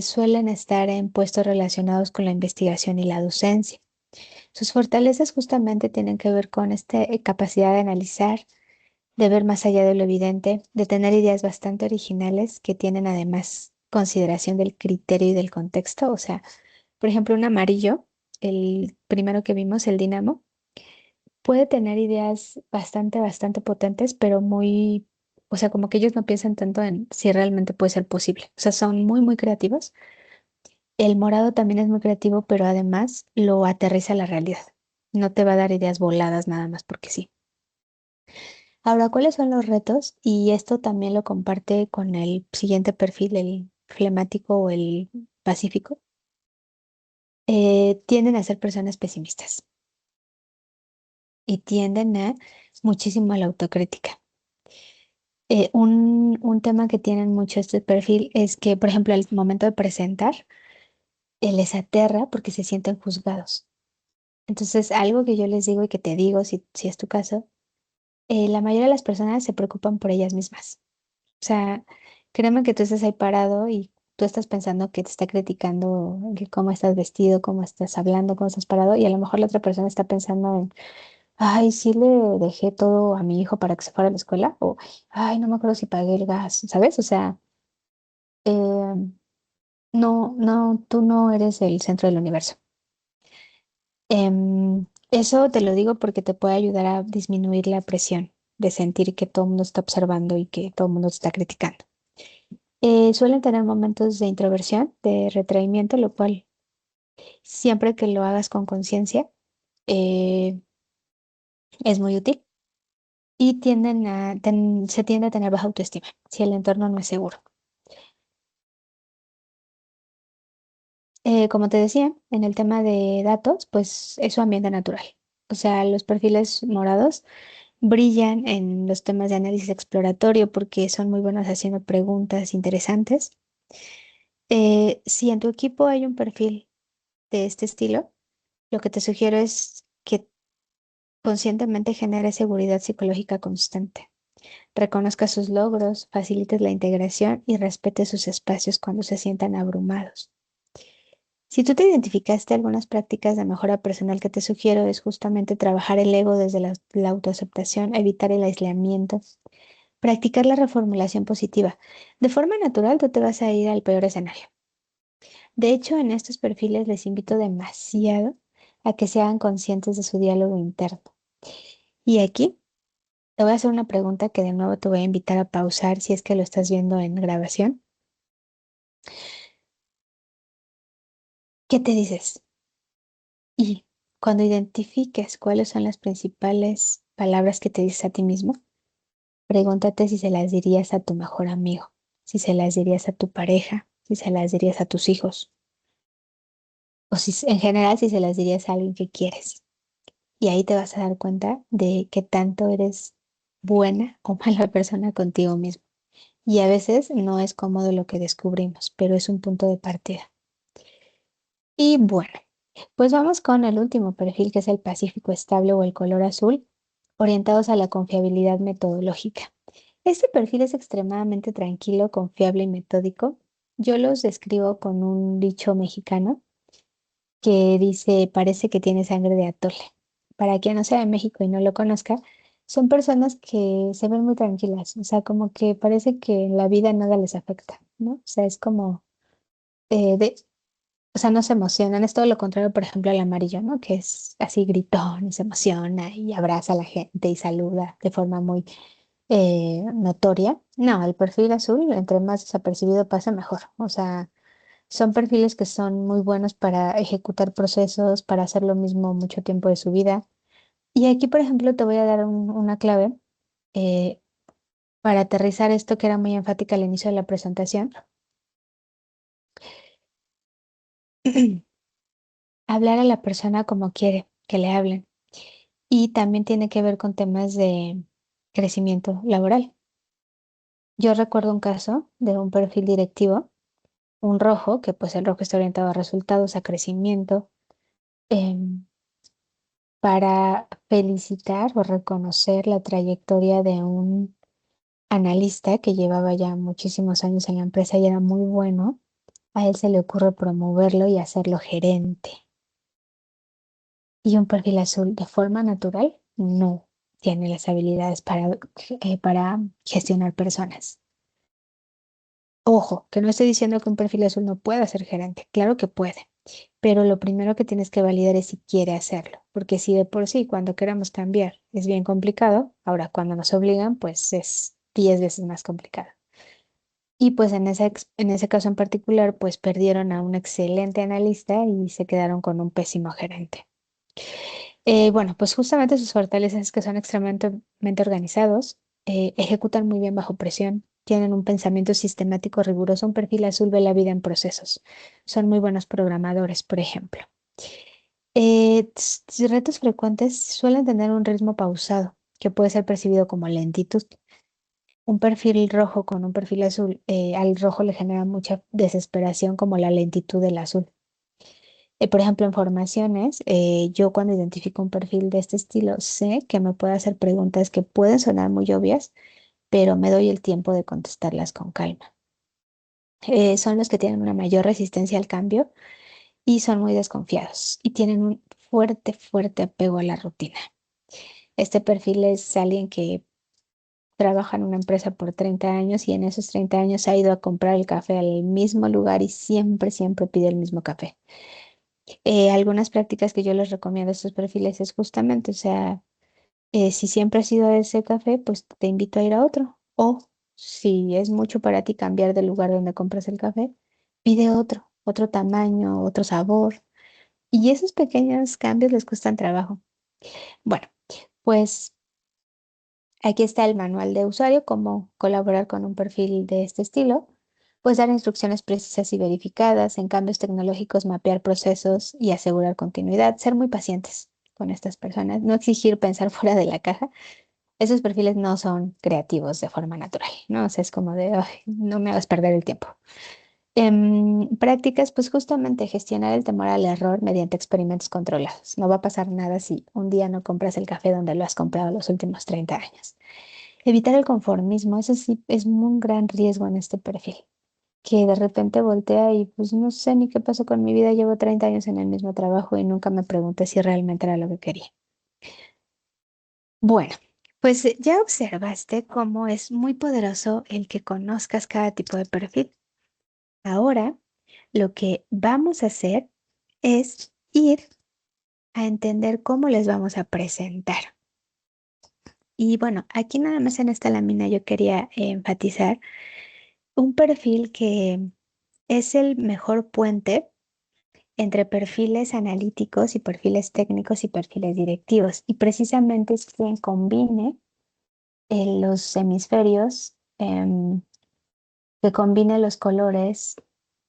Suelen estar en puestos relacionados con la investigación y la docencia. Sus fortalezas justamente tienen que ver con esta capacidad de analizar, de ver más allá de lo evidente, de tener ideas bastante originales que tienen además consideración del criterio y del contexto. O sea, por ejemplo, un amarillo, el primero que vimos, el dínamo, puede tener ideas bastante potentes, pero muy, o sea, como que ellos no piensan tanto en si realmente puede ser posible. O sea, son muy creativos. El morado también es muy creativo, pero además lo aterriza a la realidad. No te va a dar ideas voladas nada más porque sí. Ahora, ¿cuáles son los retos? Y esto también lo comparte con el siguiente perfil, el flemático o el pacífico. Tienden a ser personas pesimistas y tienden a muchísimo a la autocrítica. Un tema que tienen mucho este perfil es que, por ejemplo, al momento de presentar, les aterra porque se sienten juzgados. Entonces, algo que yo les digo y que te digo, si es tu caso, la mayoría de las personas se preocupan por ellas mismas. O sea, créeme que tú estás ahí parado y tú estás pensando que te está criticando que cómo estás vestido, cómo estás hablando, cómo estás parado, y a lo mejor la otra persona está pensando en, ay, sí le dejé todo a mi hijo para que se fuera a la escuela, o, ay, no me acuerdo si pagué el gas, ¿sabes? O sea, eh, no, tú no eres el centro del universo. Eso te lo digo porque te puede ayudar a disminuir la presión de sentir que todo el mundo está observando y que todo el mundo te está criticando. Suelen tener momentos de introversión, de retraimiento, lo cual siempre que lo hagas con conciencia eh, es muy útil y se tiende a tener baja autoestima si el entorno no es seguro. Como te decía, en el tema de datos, pues es su ambiente natural. O sea, los perfiles morados brillan en los temas de análisis exploratorio porque son muy buenos haciendo preguntas interesantes. Si en tu equipo hay un perfil de este estilo, lo que te sugiero es que conscientemente genere seguridad psicológica constante. Reconozca sus logros, facilites la integración y respete sus espacios cuando se sientan abrumados. Si tú te identificaste algunas prácticas de mejora personal que te sugiero es justamente trabajar el ego desde la autoaceptación, evitar el aislamiento, practicar la reformulación positiva. De forma natural, tú te vas a ir al peor escenario. De hecho, en estos perfiles les invito demasiado a que sean conscientes de su diálogo interno. Y aquí te voy a hacer una pregunta que de nuevo te voy a invitar a pausar si es que lo estás viendo en grabación. ¿Qué te dices? Y cuando identifiques cuáles son las principales palabras que te dices a ti mismo, pregúntate si se las dirías a tu mejor amigo, si se las dirías a tu pareja, si se las dirías a tus hijos, o si en general si se las dirías a alguien que quieres. Y ahí te vas a dar cuenta de qué tanto eres buena o mala persona contigo mismo. Y a veces no es cómodo lo que descubrimos, pero es un punto de partida. Y bueno, pues vamos con el último perfil, que es el Pacífico estable o el color azul, orientados a la confiabilidad metodológica. Este perfil es extremadamente tranquilo, confiable y metódico. Yo los describo con un dicho mexicano que dice, parece que tiene sangre de atole. Para quien no sea de México y no lo conozca, son personas que se ven muy tranquilas, o sea, como que parece que en la vida nada les afecta, ¿no? O sea, es como, eh, de, o sea, no se emocionan, es todo lo contrario, por ejemplo, al amarillo, ¿no? Que es así gritón y se emociona y abraza a la gente y saluda de forma muy notoria. No, el perfil azul, entre más desapercibido pasa, mejor. O sea, son perfiles que son muy buenos para ejecutar procesos, para hacer lo mismo mucho tiempo de su vida. Y aquí, por ejemplo, te voy a dar una clave eh, para aterrizar esto que era muy enfática al inicio de la presentación. Hablar a la persona como quiere que le hablen. Y también tiene que ver con temas de crecimiento laboral. Yo recuerdo un caso de un perfil directivo, un rojo, que pues el rojo está orientado a resultados, a crecimiento, em, para felicitar o reconocer la trayectoria de un analista que llevaba ya muchísimos años en la empresa y era muy bueno. A él se le ocurre promoverlo y hacerlo gerente. Y un perfil azul de forma natural no tiene las habilidades para gestionar personas. Ojo, que no estoy diciendo que un perfil azul no pueda ser gerente, claro que puede, pero lo primero que tienes que validar es si quiere hacerlo, porque si de por sí cuando queremos cambiar es bien complicado, ahora cuando nos obligan, pues es 10 veces más complicado. Y pues en ese caso en particular, pues perdieron a un excelente analista y se quedaron con un pésimo gerente. Bueno, pues justamente sus fortalezas es que son extremadamente organizados, ejecutan muy bien bajo presión, tienen un pensamiento sistemático riguroso, un perfil azul ve la vida en procesos. Son muy buenos programadores, por ejemplo. Retos frecuentes suelen tener un ritmo pausado, que puede ser percibido como lentitud. Un perfil rojo con un perfil azul, al rojo le genera mucha desesperación como la lentitud del azul. Por ejemplo, en formaciones, yo cuando identifico un perfil de este estilo, sé que me puede hacer preguntas que pueden sonar muy obvias, pero me doy el tiempo de contestarlas con calma. Son los que tienen una mayor resistencia al cambio y son muy desconfiados y tienen un fuerte apego a la rutina. Este perfil es alguien que trabaja en una empresa por 30 años y en esos 30 años ha ido a comprar el café al mismo lugar y siempre pide el mismo café. Algunas prácticas que yo les recomiendo a estos perfiles es justamente, o sea, si siempre has ido a ese café, pues te invito a ir a otro. O si es mucho para ti cambiar del lugar donde compras el café, pide otro tamaño, otro sabor. Y esos pequeños cambios les cuestan trabajo. Bueno, pues aquí está el manual de usuario, cómo colaborar con un perfil de este estilo. Pues dar instrucciones precisas y verificadas, en cambios tecnológicos, mapear procesos y asegurar continuidad, ser muy pacientes con estas personas, no exigir pensar fuera de la caja. Esos perfiles no son creativos de forma natural, ¿no? O sea, es como de, "Ay, no me hagas perder el tiempo". Prácticas, pues justamente gestionar el temor al error mediante experimentos controlados. No va a pasar nada si un día no compras el café donde lo has comprado los últimos 30 años. Evitar el conformismo, eso sí es un gran riesgo en este perfil, que de repente voltea y pues no sé ni qué pasó con mi vida, llevo 30 años en el mismo trabajo y nunca me pregunté si realmente era lo que quería. Bueno, pues ya observaste cómo es muy poderoso el que conozcas cada tipo de perfil. Ahora, lo que vamos a hacer es ir a entender cómo les vamos a presentar. Y bueno, aquí nada más en esta lámina yo quería enfatizar un perfil que es el mejor puente entre perfiles analíticos y perfiles técnicos y perfiles directivos. Y precisamente es quien combine los hemisferios, que combine los colores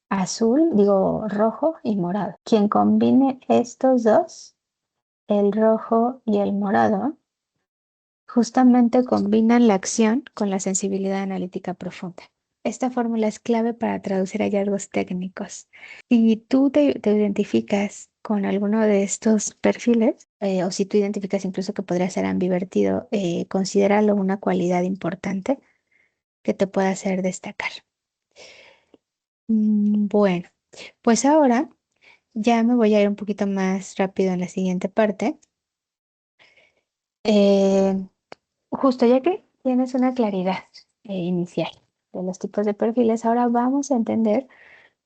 azul, digo rojo y morado. Quien combine estos dos, el rojo y el morado, justamente combinan la acción con la sensibilidad analítica profunda. Esta fórmula es clave para traducir hallazgos técnicos. Si tú te identificas con alguno de estos perfiles, o si tú identificas incluso que podría ser ambivertido, considéralo una cualidad importante que te pueda hacer destacar. Bueno, pues ahora ya me voy a ir un poquito más rápido en la siguiente parte. Eh, justo ya que tienes una claridad inicial de los tipos de perfiles, ahora vamos a entender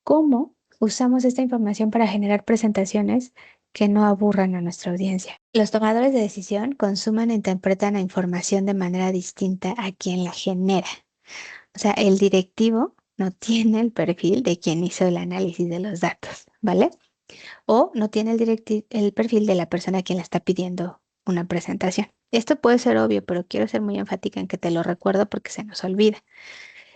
cómo usamos esta información para generar presentaciones que no aburran a nuestra audiencia. Los tomadores de decisión consumen e interpretan la información de manera distinta a quien la genera. O sea, el directivo no tiene el perfil de quien hizo el análisis de los datos, ¿vale? O no tiene el perfil de la persona a quien le está pidiendo una presentación. Esto puede ser obvio, pero quiero ser muy enfática en que te lo recuerdo porque se nos olvida.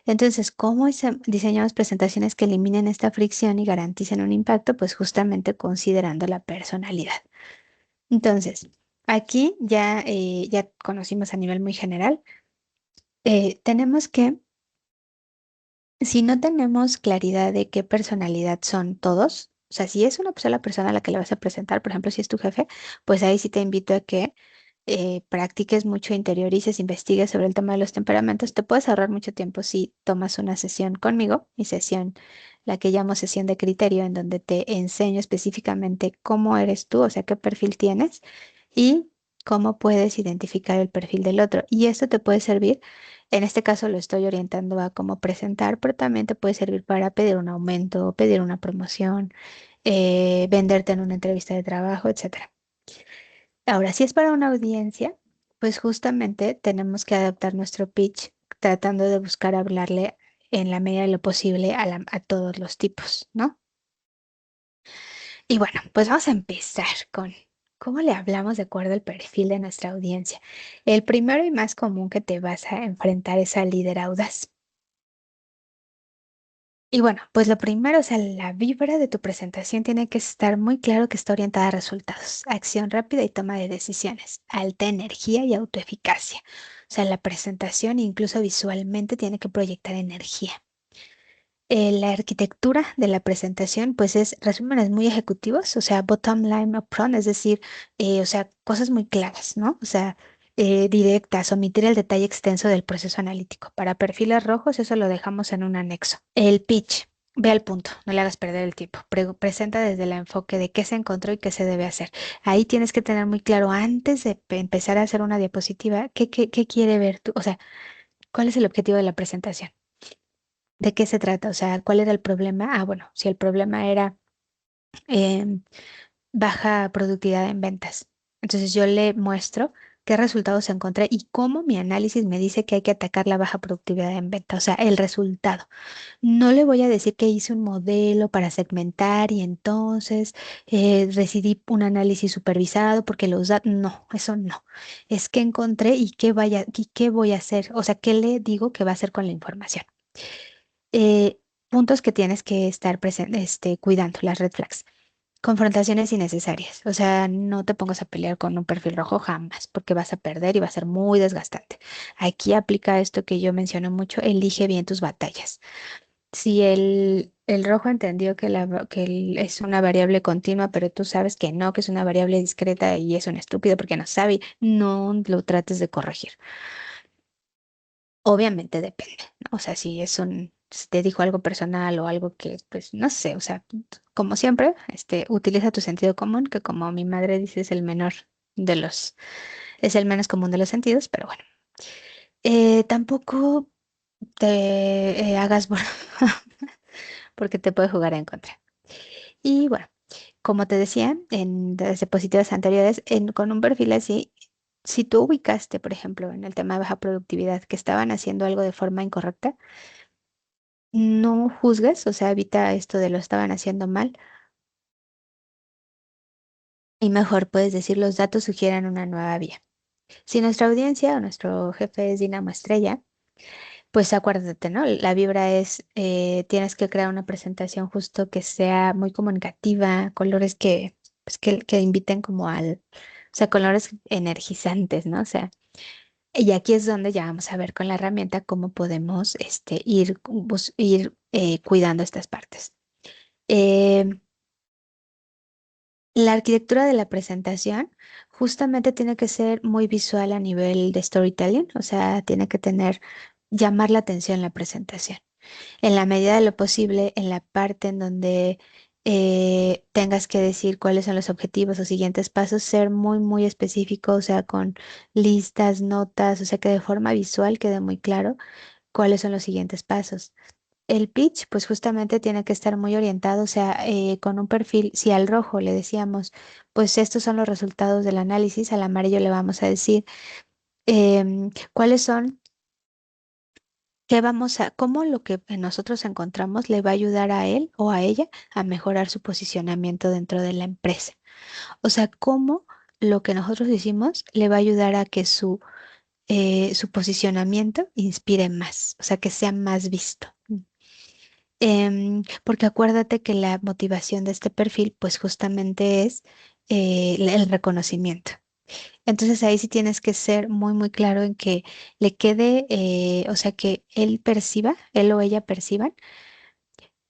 Entonces, ¿cómo diseñamos presentaciones que eliminen esta fricción y garanticen un impacto? Pues justamente considerando la personalidad. Entonces, aquí ya conocimos a nivel muy general. Tenemos que, si no tenemos claridad de qué personalidad son todos, o sea, si es una sola persona a la que le vas a presentar, por ejemplo, si es tu jefe, pues ahí sí te invito a que practiques mucho, interiorices, investigues sobre el tema de los temperamentos. Te puedes ahorrar mucho tiempo si tomas una sesión conmigo, mi sesión, la que llamo sesión de criterio, en donde te enseño específicamente cómo eres tú, o sea, qué perfil tienes y cómo puedes identificar el perfil del otro. Y esto te puede servir, en este caso lo estoy orientando a cómo presentar, pero también te puede servir para pedir un aumento, pedir una promoción, venderte en una entrevista de trabajo, etcétera. Ahora, si es para una audiencia, pues justamente tenemos que adaptar nuestro pitch tratando de buscar hablarle en la medida de lo posible a todos los tipos, ¿no? Y bueno, pues vamos a empezar con cómo le hablamos de acuerdo al perfil de nuestra audiencia. El primero y más común que te vas a enfrentar es al líder audaz. Y bueno, pues lo primero, o sea, la vibra de tu presentación tiene que estar muy claro que está orientada a resultados, acción rápida y toma de decisiones, alta energía y autoeficacia. O sea, la presentación, incluso visualmente, tiene que proyectar energía. La arquitectura de la presentación, pues es resúmenes muy ejecutivos, o sea, bottom line up front, es decir, o sea, cosas muy claras, ¿no? O sea, directas, omitir el detalle extenso del proceso analítico. Para perfiles rojos, eso lo dejamos en un anexo. El pitch, ve al punto, no le hagas perder el tiempo. Presenta desde el enfoque de qué se encontró y qué se debe hacer. Ahí tienes que tener muy claro antes de empezar a hacer una diapositiva, qué quiere ver tú, o sea, cuál es el objetivo de la presentación. ¿De qué se trata? O sea, ¿cuál era el problema? Ah, bueno, si el problema era em, baja productividad en ventas. Entonces yo le muestro qué resultados encontré y cómo mi análisis me dice que hay que atacar la baja productividad en venta, o sea, el resultado. No le voy a decir que hice un modelo para segmentar y entonces decidí un análisis supervisado porque los datos, no, eso no. Es que encontré y qué voy a hacer, o sea, qué le digo que va a hacer con la información. Puntos que tienes que estar cuidando, las red flags. Confrontaciones innecesarias. O sea, no te pongas a pelear con un perfil rojo jamás, porque vas a perder y va a ser muy desgastante. Aquí aplica esto que yo menciono mucho, elige bien tus batallas. Si el rojo entendió es una variable continua, pero tú sabes que no, que es una variable discreta y es un estúpido porque no sabe, no lo trates de corregir. Obviamente depende, ¿no? O sea, si te dijo algo personal o algo que, pues, no sé, o sea, como siempre, utiliza tu sentido común, que como mi madre dice es el menor de los, es el menos común de los sentidos, pero bueno. Tampoco te hagas broma porque te puede jugar en contra. Y bueno, como te decía en las diapositivas anteriores, con un perfil así, si tú ubicaste, por ejemplo, en el tema de baja productividad, que estaban haciendo algo de forma incorrecta, no juzgues, o sea, evita esto de lo estaban haciendo mal y mejor puedes decir los datos sugieren una nueva vía. Si nuestra audiencia o nuestro jefe es Dinamo Estrella, pues acuérdate, ¿no? La vibra es, tienes que crear una presentación justo que sea muy comunicativa, colores que inviten como o sea, colores energizantes, ¿no? O sea, y aquí es donde ya vamos a ver con la herramienta cómo podemos ir cuidando estas partes. Em, La arquitectura de la presentación justamente tiene que ser muy visual a nivel de storytelling, o sea, tiene que llamar la atención la presentación. En la medida de lo posible, en la parte en donde tengas que decir cuáles son los objetivos o siguientes pasos, ser muy, muy específico, o sea, con listas, notas, o sea, que de forma visual quede muy claro cuáles son los siguientes pasos. El pitch, pues justamente tiene que estar muy orientado, o sea, con un perfil, si al rojo le decíamos, pues estos son los resultados del análisis, al amarillo le vamos a decir cuáles son, qué vamos a, cómo lo que nosotros encontramos le va a ayudar a él o a ella a mejorar su posicionamiento dentro de la empresa. O sea, cómo lo que nosotros hicimos le va a ayudar a que su posicionamiento inspire más, o sea, que sea más visto. Porque acuérdate que la motivación de este perfil, pues justamente es el reconocimiento. Entonces ahí sí tienes que ser muy, muy claro en que le quede, o sea, que él perciba, él o ella perciban.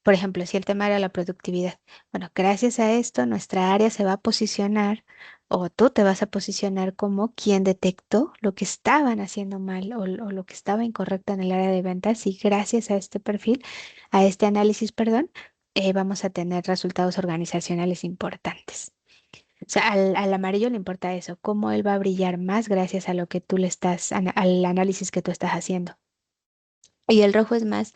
Por ejemplo, si el tema era la productividad, bueno, gracias a esto nuestra área se va a posicionar o tú te vas a posicionar como quien detectó lo que estaban haciendo mal o lo que estaba incorrecto en el área de ventas y gracias a este perfil, a este análisis, perdón, vamos a tener resultados organizacionales importantes. O sea, al amarillo le importa eso, cómo él va a brillar más gracias a lo que tú le estás, al análisis que tú estás haciendo. Y el rojo es más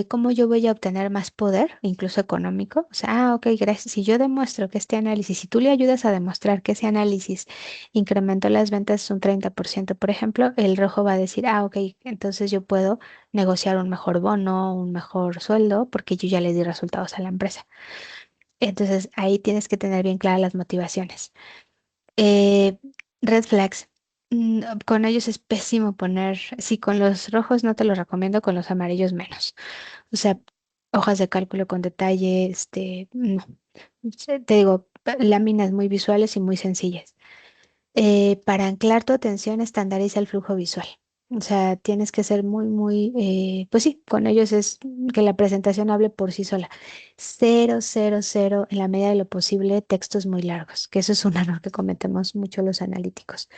cómo yo voy a obtener más poder, incluso económico. O sea, ok, gracias. Si yo demuestro que este análisis, si tú le ayudas a demostrar que ese análisis incrementó las ventas un 30%, por ejemplo, el rojo va a decir, ok, entonces yo puedo negociar un mejor bono, un mejor sueldo, porque yo ya le di resultados a la empresa. Entonces, ahí tienes que tener bien claras las motivaciones. Eh, Red flags. Con ellos es pésimo poner, si con los rojos no te lo recomiendo, con los amarillos menos. O sea, hojas de cálculo con detalle, no. Te digo, láminas muy visuales y muy sencillas. Para anclar tu atención, estandariza el flujo visual. O sea, tienes que ser muy, muy, pues sí, con ellos es que la presentación hable por sí sola. Cero, cero, cero, en la medida de lo posible, textos muy largos, que eso es un error que cometemos mucho los analíticos.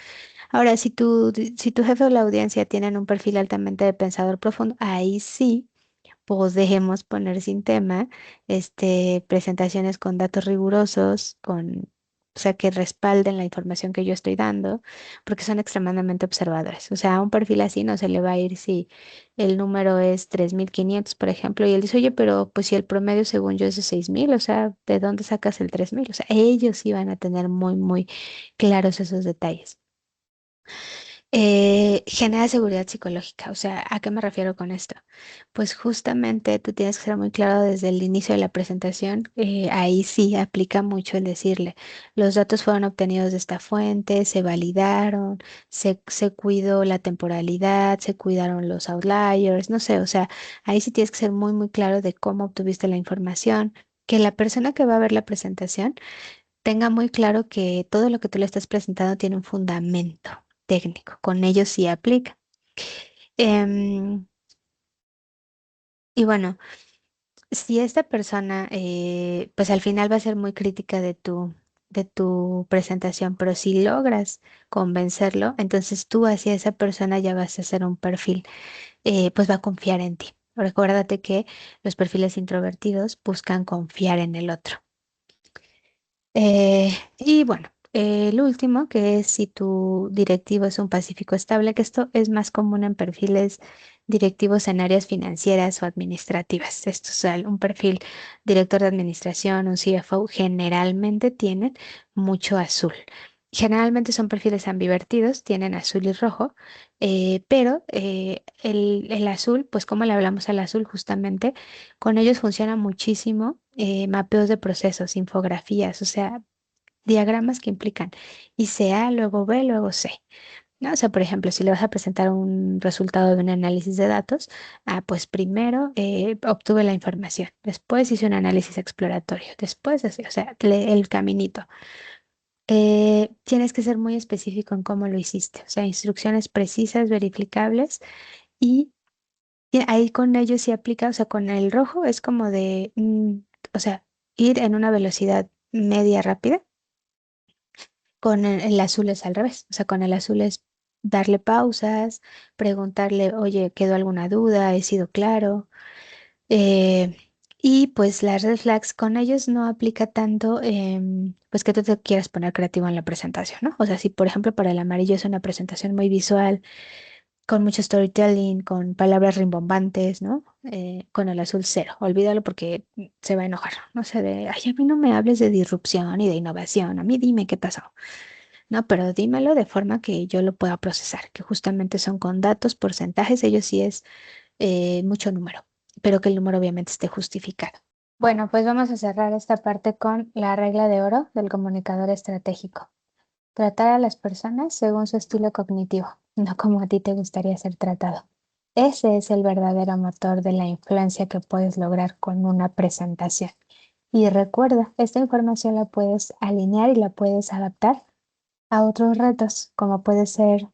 Ahora, si tu jefe o la audiencia tienen un perfil altamente de pensador profundo, ahí sí podemos poner sin tema, presentaciones con datos rigurosos, o sea, que respalden la información que yo estoy dando, porque son extremadamente observadores. O sea, a un perfil así no se le va a ir si el número es 3.500, por ejemplo, y él dice, oye, pero pues si el promedio según yo es de 6.000, o sea, ¿de dónde sacas el 3.000? O sea, ellos sí van a tener muy, muy claros esos detalles. Genera seguridad psicológica. O sea, ¿a qué me refiero con esto? Pues justamente tú tienes que ser muy claro desde el inicio de la presentación. Ahí sí aplica mucho el decirle, los datos fueron obtenidos de esta fuente, se validaron, se cuidó la temporalidad, se cuidaron los outliers, no sé, o sea, ahí sí tienes que ser muy, muy claro de cómo obtuviste la información, que la persona que va a ver la presentación tenga muy claro que todo lo que tú le estás presentando tiene un fundamento técnico. Con ello sí aplica. Em, y bueno, si esta persona, pues al final va a ser muy crítica de tu presentación, pero si logras convencerlo, entonces tú hacia esa persona ya vas a hacer un perfil, pues va a confiar en ti. Recuérdate que los perfiles introvertidos buscan confiar en el otro. Y bueno, el último, que es si tu directivo es un pacífico estable, que esto es más común en perfiles directivos en áreas financieras o administrativas. Esto es un perfil director de administración, un CFO, generalmente tienen mucho azul. Generalmente son perfiles ambivertidos, tienen azul y rojo, pero el azul, pues como le hablamos al azul justamente, con ellos funciona muchísimo mapeos de procesos, infografías, o sea, diagramas que implican hice A, luego B, luego C, ¿no? O sea, por ejemplo, si le vas a presentar un resultado de un análisis de datos, pues primero obtuve la información, después hice un análisis exploratorio, después, o sea, el caminito. Tienes que ser muy específico en cómo lo hiciste, o sea, instrucciones precisas, verificables y ahí con ellos sí aplica, o sea, con el rojo es como de, o sea, ir en una velocidad media rápida, con el azul es al revés, o sea, con el azul es darle pausas, preguntarle, oye, ¿quedó alguna duda? ¿He sido claro? Eh, Y pues las red flags con ellos no aplica tanto, pues que tú te quieras poner creativo en la presentación, ¿no? O sea, si por ejemplo para el amarillo es una presentación muy visual, con mucho storytelling, con palabras rimbombantes, ¿no? Con el azul cero, olvídalo porque se va a enojar, no sé, de, ay, a mí no me hables de disrupción y de innovación, a mí dime qué pasó, ¿no? Pero dímelo de forma que yo lo pueda procesar, que justamente son con datos, porcentajes, ellos sí es mucho número, pero que el número obviamente esté justificado. Bueno, pues vamos a cerrar esta parte con la regla de oro del comunicador estratégico. Tratar a las personas según su estilo cognitivo, no como a ti te gustaría ser tratado. Ese es el verdadero motor de la influencia que puedes lograr con una presentación. Y recuerda, esta información la puedes alinear y la puedes adaptar a otros retos, como puede ser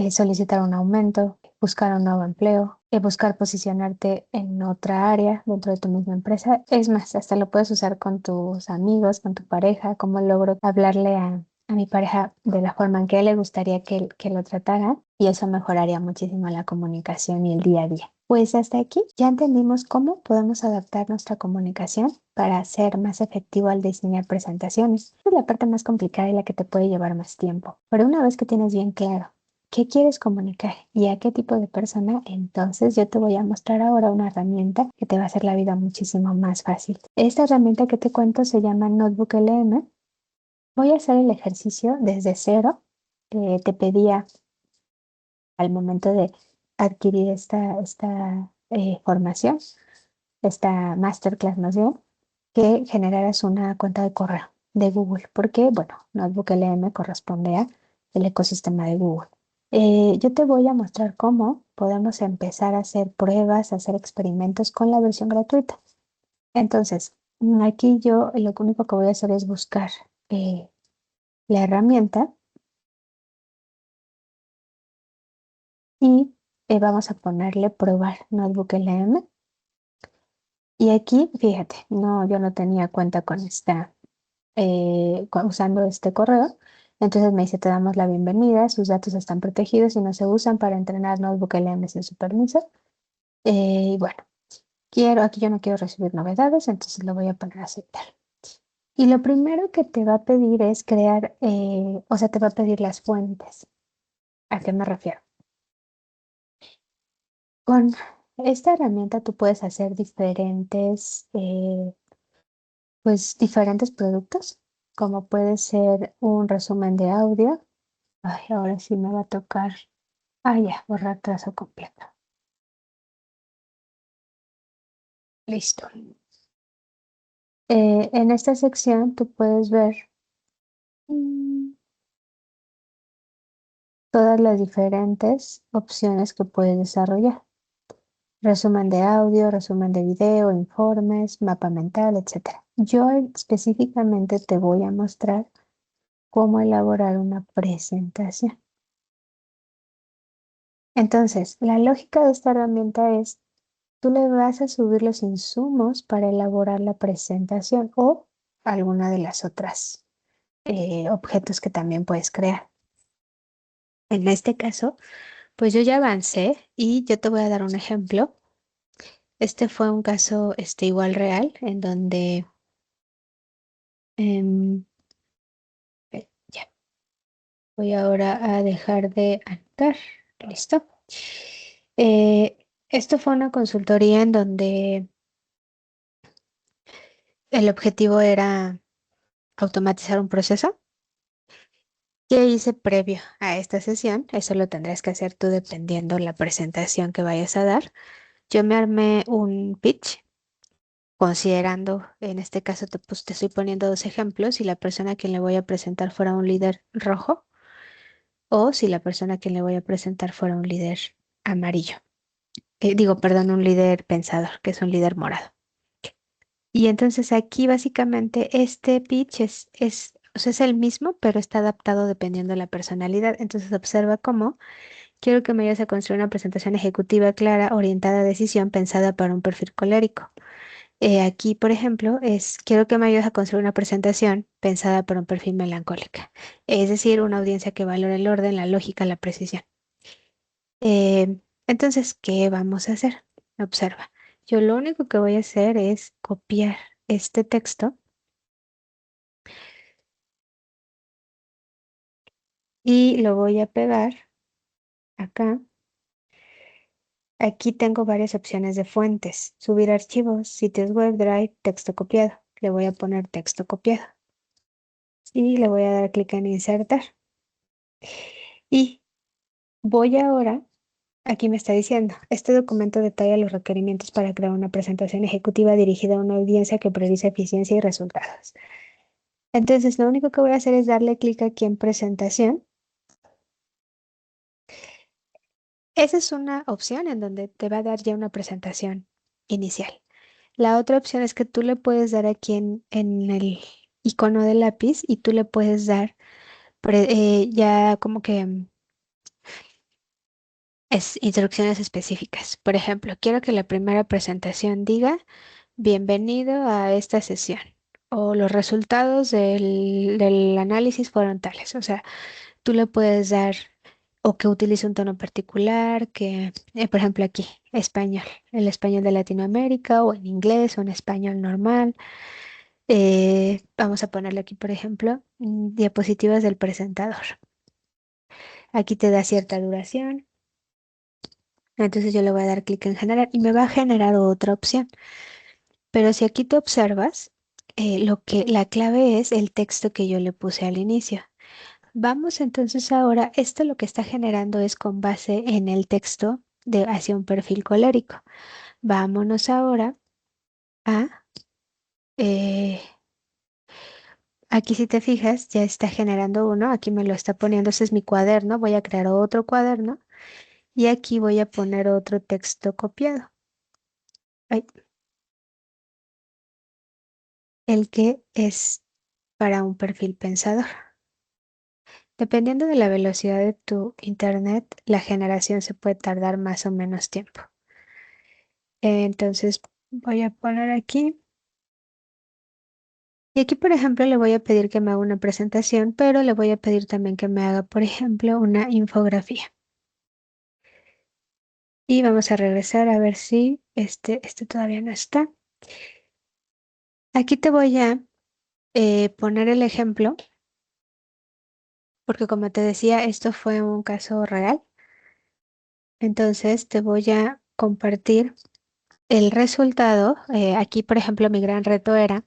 solicitar un aumento, buscar un nuevo empleo, buscar posicionarte en otra área dentro de tu misma empresa. Es más, hasta lo puedes usar con tus amigos, con tu pareja, cómo logro hablarle a mi pareja de la forma en que a él le gustaría que lo tratara y eso mejoraría muchísimo la comunicación y el día a día. Pues hasta aquí ya entendimos cómo podemos adaptar nuestra comunicación para ser más efectivo al diseñar presentaciones. Es la parte más complicada y la que te puede llevar más tiempo. Pero una vez que tienes bien claro qué quieres comunicar y a qué tipo de persona, entonces yo te voy a mostrar ahora una herramienta que te va a hacer la vida muchísimo más fácil. Esta herramienta que te cuento se llama Notebook LM. Voy a hacer el ejercicio desde cero que te pedía al momento de adquirir esta formación, esta masterclass más bien, que generaras una cuenta de correo de Google, porque, bueno, Notebook LM corresponde a el ecosistema de Google. Yo te voy a mostrar cómo podemos empezar a hacer pruebas, a hacer experimentos con la versión gratuita. Entonces, aquí yo lo único que voy a hacer es buscar la herramienta y vamos a ponerle probar Notebook LM. Y aquí, fíjate, no, yo no tenía cuenta con usando este correo. Entonces me dice, te damos la bienvenida, sus datos están protegidos y no se usan para entrenar Notebook LM sin su permiso. Y bueno, aquí yo no quiero recibir novedades, entonces lo voy a poner a aceptar. Y lo primero que te va a pedir es crear, o sea, te va a pedir las fuentes. ¿A qué me refiero? Con esta herramienta tú puedes hacer diferentes productos, como puede ser un resumen de audio. Ay, ahora sí me va a tocar. Ah, ya, borrar trazo completo. Listo. En esta sección tú puedes ver mm, todas las diferentes opciones que puedes desarrollar. Resumen de audio, resumen de video, informes, mapa mental, etcétera. Yo específicamente te voy a mostrar cómo elaborar una presentación. Entonces, la lógica de esta herramienta es, tú le vas a subir los insumos para elaborar la presentación o alguna de las otras objetos que también puedes crear. En este caso, pues yo ya avancé y yo te voy a dar un ejemplo. Este fue un caso igual real en donde em, ya voy ahora a dejar de anotar. Listo. Esto fue una consultoría en donde el objetivo era automatizar un proceso. ¿Qué hice previo a esta sesión? Eso lo tendrás que hacer tú dependiendo la presentación que vayas a dar. Yo me armé un pitch considerando, en este caso te estoy poniendo dos ejemplos, si la persona a quien le voy a presentar fuera un líder rojo o si la persona a quien le voy a presentar fuera un líder amarillo. Digo, perdón, un líder pensador, que es un líder morado. Y entonces aquí básicamente este pitch o sea, es el mismo, pero está adaptado dependiendo de la personalidad. Entonces observa cómo quiero que me ayudes a construir una presentación ejecutiva clara, orientada a decisión, pensada para un perfil colérico. Aquí, por ejemplo, quiero que me ayudes a construir una presentación pensada para un perfil melancólica. Es decir, una audiencia que valore el orden, la lógica, la precisión. Entonces, ¿qué vamos a hacer? Observa. Yo lo único que voy a hacer es copiar este texto y lo voy a pegar acá. Aquí tengo varias opciones de fuentes. Subir archivos, sitios web, Drive, texto copiado. Le voy a poner texto copiado. Y le voy a dar clic en insertar. Y voy ahora, aquí me está diciendo, este documento detalla los requerimientos para crear una presentación ejecutiva dirigida a una audiencia que prioriza eficiencia y resultados. Entonces, lo único que voy a hacer es darle clic aquí en presentación. Esa es una opción en donde te va a dar ya una presentación inicial. La otra opción es que tú le puedes dar aquí en el icono del lápiz y tú le puedes dar ya como que instrucciones específicas. Por ejemplo, quiero que la primera presentación diga bienvenido a esta sesión o los resultados del análisis fueron tales. O sea, tú le puedes dar o que utilice un tono particular, que, por ejemplo, aquí, español, el español de Latinoamérica o en inglés o en español normal. Vamos a ponerle aquí, por ejemplo, diapositivas del presentador. Aquí te da cierta duración. Entonces yo le voy a dar clic en generar y me va a generar otra opción. Pero si aquí te observas, la clave es el texto que yo le puse al inicio. Vamos entonces ahora, esto lo que está generando es con base en el texto de hacia un perfil colérico. Vámonos ahora a, eh, aquí si te fijas, ya está generando uno, aquí me lo está poniendo, ese es mi cuaderno, voy a crear otro cuaderno y aquí voy a poner otro texto copiado. Ay, el que es para un perfil pensador. Dependiendo de la velocidad de tu internet, la generación se puede tardar más o menos tiempo. Entonces voy a poner aquí. Y aquí, por ejemplo, le voy a pedir que me haga una presentación, pero le voy a pedir también que me haga, por ejemplo, una infografía. Y vamos a regresar a ver si este todavía no está. Aquí te voy a poner el ejemplo, porque como te decía, esto fue un caso real. Entonces te voy a compartir el resultado. Aquí, por ejemplo, mi gran reto era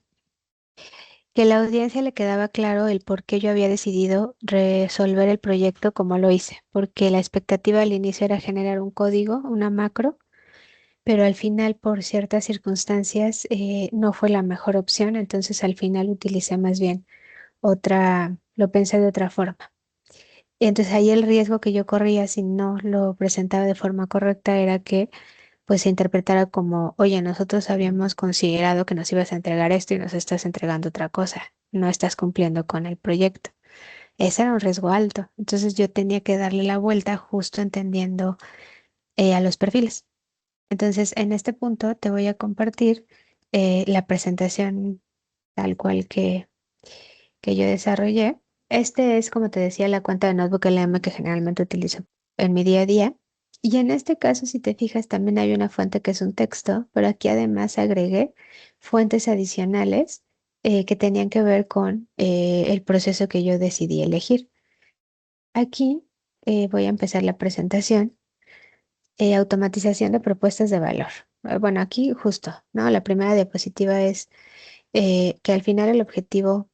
que a la audiencia le quedaba claro el por qué yo había decidido resolver el proyecto como lo hice, porque la expectativa al inicio era generar un código, una macro, pero al final por ciertas circunstancias no fue la mejor opción, entonces al final utilicé más bien lo pensé de otra forma. Y entonces ahí el riesgo que yo corría si no lo presentaba de forma correcta era que pues se interpretara como, oye, nosotros habíamos considerado que nos ibas a entregar esto y nos estás entregando otra cosa, no estás cumpliendo con el proyecto. Ese era un riesgo alto, entonces yo tenía que darle la vuelta justo entendiendo a los perfiles. Entonces, en este punto te voy a compartir la presentación tal cual que yo desarrollé. Este es, como te decía, la cuenta de Notebook LM que generalmente utilizo en mi día a día. Y en este caso, si te fijas, también hay una fuente que es un texto, pero aquí además agregué fuentes adicionales que tenían que ver con el proceso que yo decidí elegir. Aquí voy a empezar la presentación. Automatización de propuestas de valor. Bueno, aquí justo, ¿no? La primera diapositiva es que al final el objetivo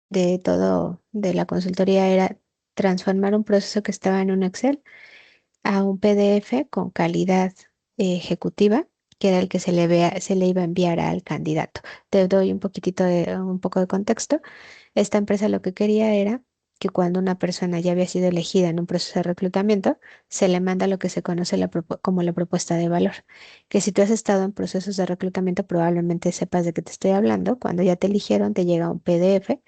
de todo, de la consultoría era transformar un proceso que estaba en un Excel a un PDF con calidad ejecutiva, que era el que se le iba a enviar al candidato. Te doy un poco de contexto. Esta empresa lo que quería era que cuando una persona ya había sido elegida en un proceso de reclutamiento, se le manda lo que se conoce como la propuesta de valor. Que si tú has estado en procesos de reclutamiento, probablemente sepas de qué te estoy hablando. Cuando ya te eligieron, te llega un PDF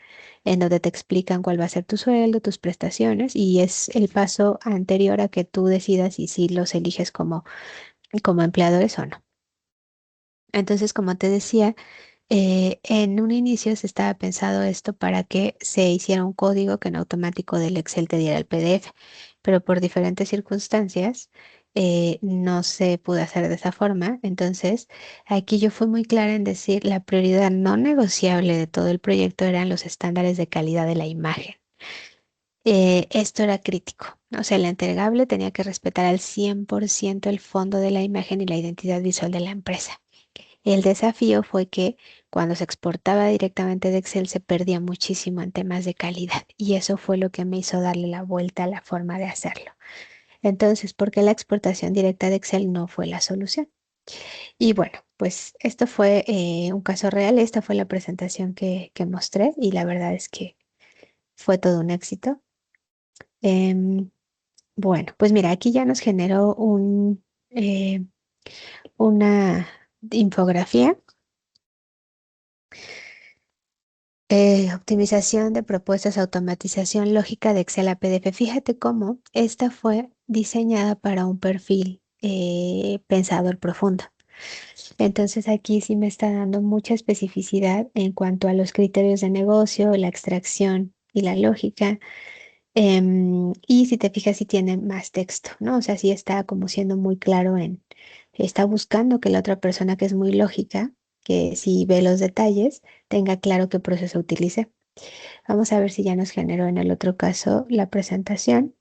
en donde te explican cuál va a ser tu sueldo, tus prestaciones, y es el paso anterior a que tú decidas si los eliges como empleadores o no. Entonces, como te decía, en un inicio se estaba pensado esto para que se hiciera un código que en automático del Excel te diera el PDF, pero por diferentes circunstancias no se pudo hacer de esa forma. Entonces, aquí yo fui muy clara en decir la prioridad no negociable de todo el proyecto eran los estándares de calidad de la imagen. Esto era crítico, ¿no? O sea, el entregable tenía que respetar al 100% el fondo de la imagen y la identidad visual de la empresa. El desafío fue que cuando se exportaba directamente de Excel se perdía muchísimo en temas de calidad y eso fue lo que me hizo darle la vuelta a la forma de hacerlo. Entonces, ¿por qué la exportación directa de Excel no fue la solución? Y bueno, pues esto fue un caso real, esta fue la presentación que mostré y la verdad es que fue todo un éxito. Em, bueno, pues mira, aquí ya nos generó una infografía. Optimización de propuestas, automatización lógica de Excel a PDF. Fíjate cómo esta fue diseñada para un perfil pensador profundo. Entonces aquí sí me está dando mucha especificidad en cuanto a los criterios de negocio, la extracción y la lógica. Y si te fijas, sí tiene más texto, ¿no? O sea, sí está como siendo muy claro está buscando que la otra persona que es muy lógica, que si ve los detalles, tenga claro qué proceso utilice. Vamos a ver si ya nos generó en el otro caso la presentación.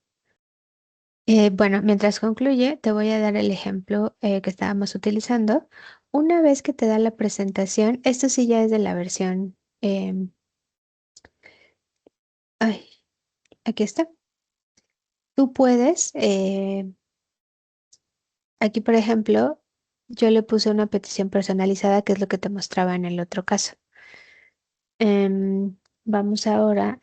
Bueno, mientras concluye, te voy a dar el ejemplo que estábamos utilizando. Una vez que te da la presentación, esto sí ya es de la versión, ay, aquí está. Tú puedes, aquí por ejemplo, yo le puse una petición personalizada, que es lo que te mostraba en el otro caso. Vamos ahora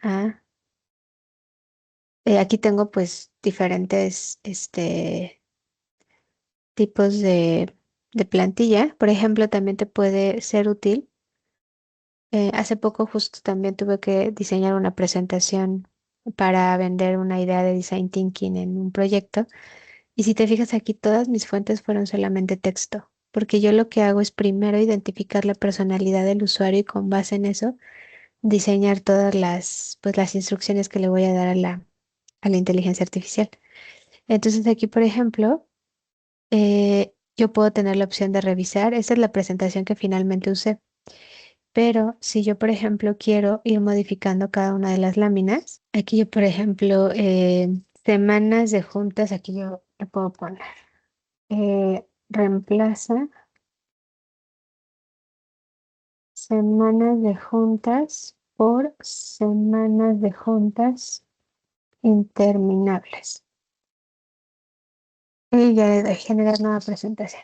aquí tengo pues diferentes, tipos de plantilla. Por ejemplo, también te puede ser útil. Hace poco justo también tuve que diseñar una presentación para vender una idea de design thinking en un proyecto. Y si te fijas aquí, todas mis fuentes fueron solamente texto, porque yo lo que hago es primero identificar la personalidad del usuario y con base en eso diseñar todas pues, las instrucciones que le voy a dar a la inteligencia artificial. Entonces aquí, por ejemplo, yo puedo tener la opción de revisar. Esta es la presentación que finalmente usé. Pero si yo, por ejemplo, quiero ir modificando cada una de las láminas, aquí yo, por ejemplo, semanas de juntas, aquí yo le puedo poner, reemplaza semanas de juntas por semanas de juntas interminables. Y ya le doy generar nueva presentación.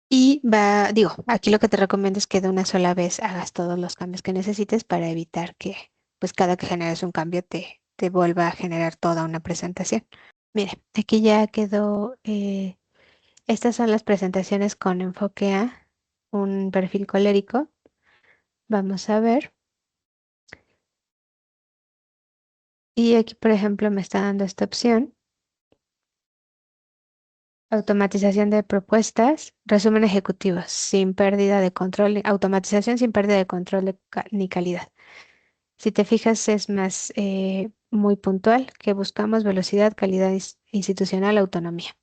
Y digo, aquí lo que te recomiendo es que de una sola vez hagas todos los cambios que necesites para evitar que, pues cada que generes un cambio te vuelva a generar toda una presentación. Mire, aquí ya quedó, estas son las presentaciones con enfoque a un perfil colérico. Vamos a ver. Y aquí, por ejemplo, me está dando esta opción. Automatización de propuestas, resumen ejecutivo, sin pérdida de control, automatización sin pérdida de control ni calidad. Si te fijas, es más muy puntual que buscamos velocidad, calidad institucional, autonomía.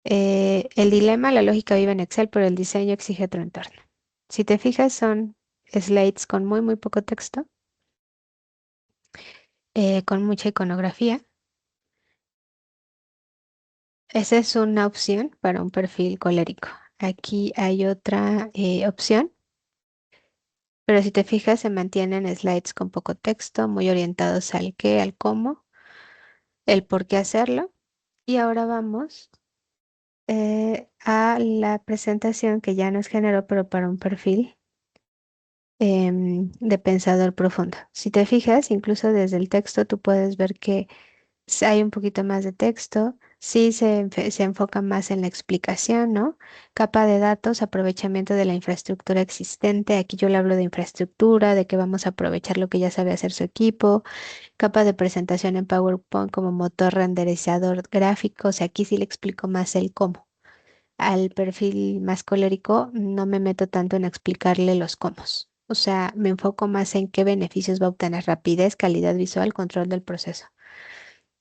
El dilema, la lógica vive en Excel, pero el diseño exige otro entorno. Si te fijas, son slides con muy, muy poco texto, con mucha iconografía. Esa es una opción para un perfil colérico. Aquí hay otra opción, pero si te fijas, se mantienen slides con poco texto, muy orientados al qué, al cómo, el por qué hacerlo. Y ahora vamos a la presentación que ya nos generó, pero para un perfil de pensador profundo. Si te fijas, incluso desde el texto tú puedes ver que hay un poquito más de texto, sí se enfoca más en la explicación, ¿no? Capa de datos, aprovechamiento de la infraestructura existente. Aquí yo le hablo de infraestructura, de que vamos a aprovechar lo que ya sabe hacer su equipo. Capa de presentación en PowerPoint como motor renderizador gráfico. O sea, aquí sí le explico más el cómo. Al perfil más colérico no me meto tanto en explicarle los cómo. O sea, me enfoco más en qué beneficios va a obtener: rapidez, calidad visual, control del proceso.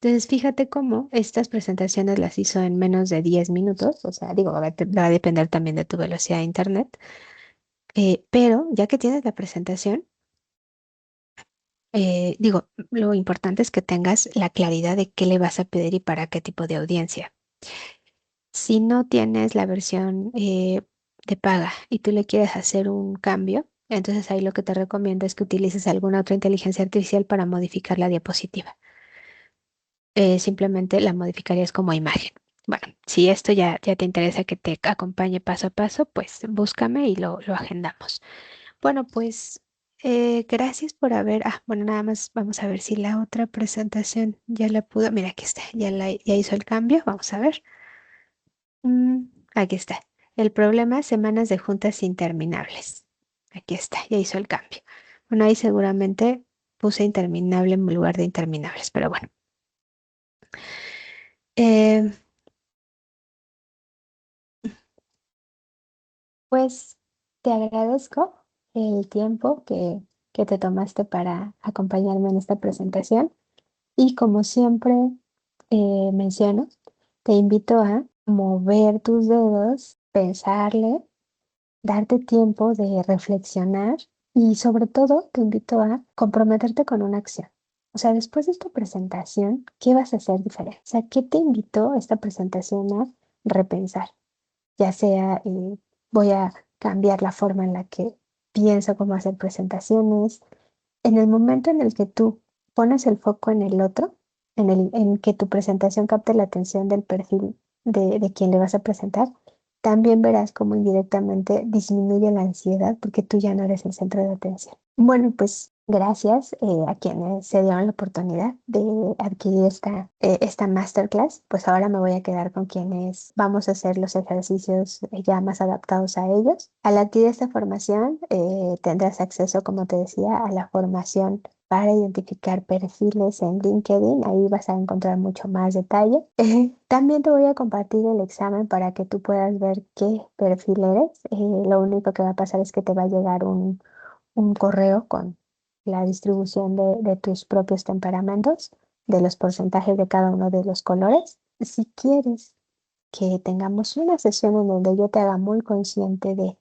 Entonces, fíjate cómo estas presentaciones las hizo en menos de 10 minutos, o sea, digo, va a depender también de tu velocidad de internet, pero ya que tienes la presentación, digo, lo importante es que tengas la claridad de qué le vas a pedir y para qué tipo de audiencia. Si no tienes la versión de paga y tú le quieres hacer un cambio, entonces ahí lo que te recomiendo es que utilices alguna otra inteligencia artificial para modificar la diapositiva. Simplemente la modificarías como imagen. Bueno, si esto ya te interesa que te acompañe paso a paso, pues búscame y lo agendamos. Bueno, pues gracias por haber. Bueno, nada más vamos a ver si la otra presentación ya la pudo. Mira, aquí está, ya hizo el cambio. Vamos a ver. Mm, aquí está. El problema, semanas de juntas interminables. Aquí está, ya hizo el cambio. Bueno, ahí seguramente puse interminable en lugar de interminables, pero bueno. Eh, Pues te agradezco el tiempo que te tomaste para acompañarme en esta presentación y como siempre menciono, te invito a mover tus dedos, pensarle, darte tiempo de reflexionar y sobre todo te invito a comprometerte con una acción. O sea, después de esta presentación, ¿qué vas a hacer diferente? O sea, ¿qué te invitó esta presentación a repensar? Ya sea voy a cambiar la forma en la que pienso cómo hacer presentaciones. En el momento en el que tú pones el foco en el otro, en que tu presentación capte la atención del perfil de quien le vas a presentar, también verás cómo indirectamente disminuye la ansiedad porque tú ya no eres el centro de atención. Bueno, pues gracias a quienes se dieron la oportunidad de adquirir esta masterclass. Pues ahora me voy a quedar con quienes vamos a hacer los ejercicios ya más adaptados a ellos. Al adquirir esta formación, tendrás acceso, como te decía, a la formación para identificar perfiles en LinkedIn. Ahí vas a encontrar mucho más detalle. También te voy a compartir el examen para que tú puedas ver qué perfil eres. Lo único que va a pasar es que te va a llegar un correo con la distribución de tus propios temperamentos, de los porcentajes de cada uno de los colores. Si quieres que tengamos una sesión en donde yo te haga muy consciente de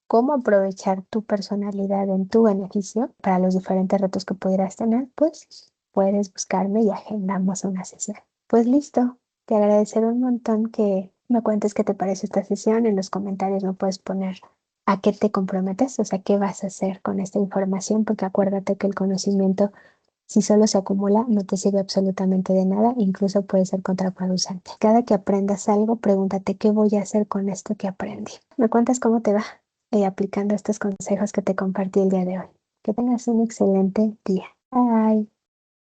cómo aprovechar tu personalidad en tu beneficio para los diferentes retos que pudieras tener, pues puedes buscarme y agendamos una sesión. Pues listo, te agradeceré un montón que me cuentes qué te parece esta sesión. En los comentarios me puedes poner a qué te comprometes, o sea, qué vas a hacer con esta información, porque acuérdate que el conocimiento, si solo se acumula, no te sirve absolutamente de nada, incluso puede ser contraproducente. Cada que aprendas algo, pregúntate qué voy a hacer con esto que aprendí. Me cuentas cómo te va aplicando estos consejos que te compartí el día de hoy. Que tengas un excelente día. Bye.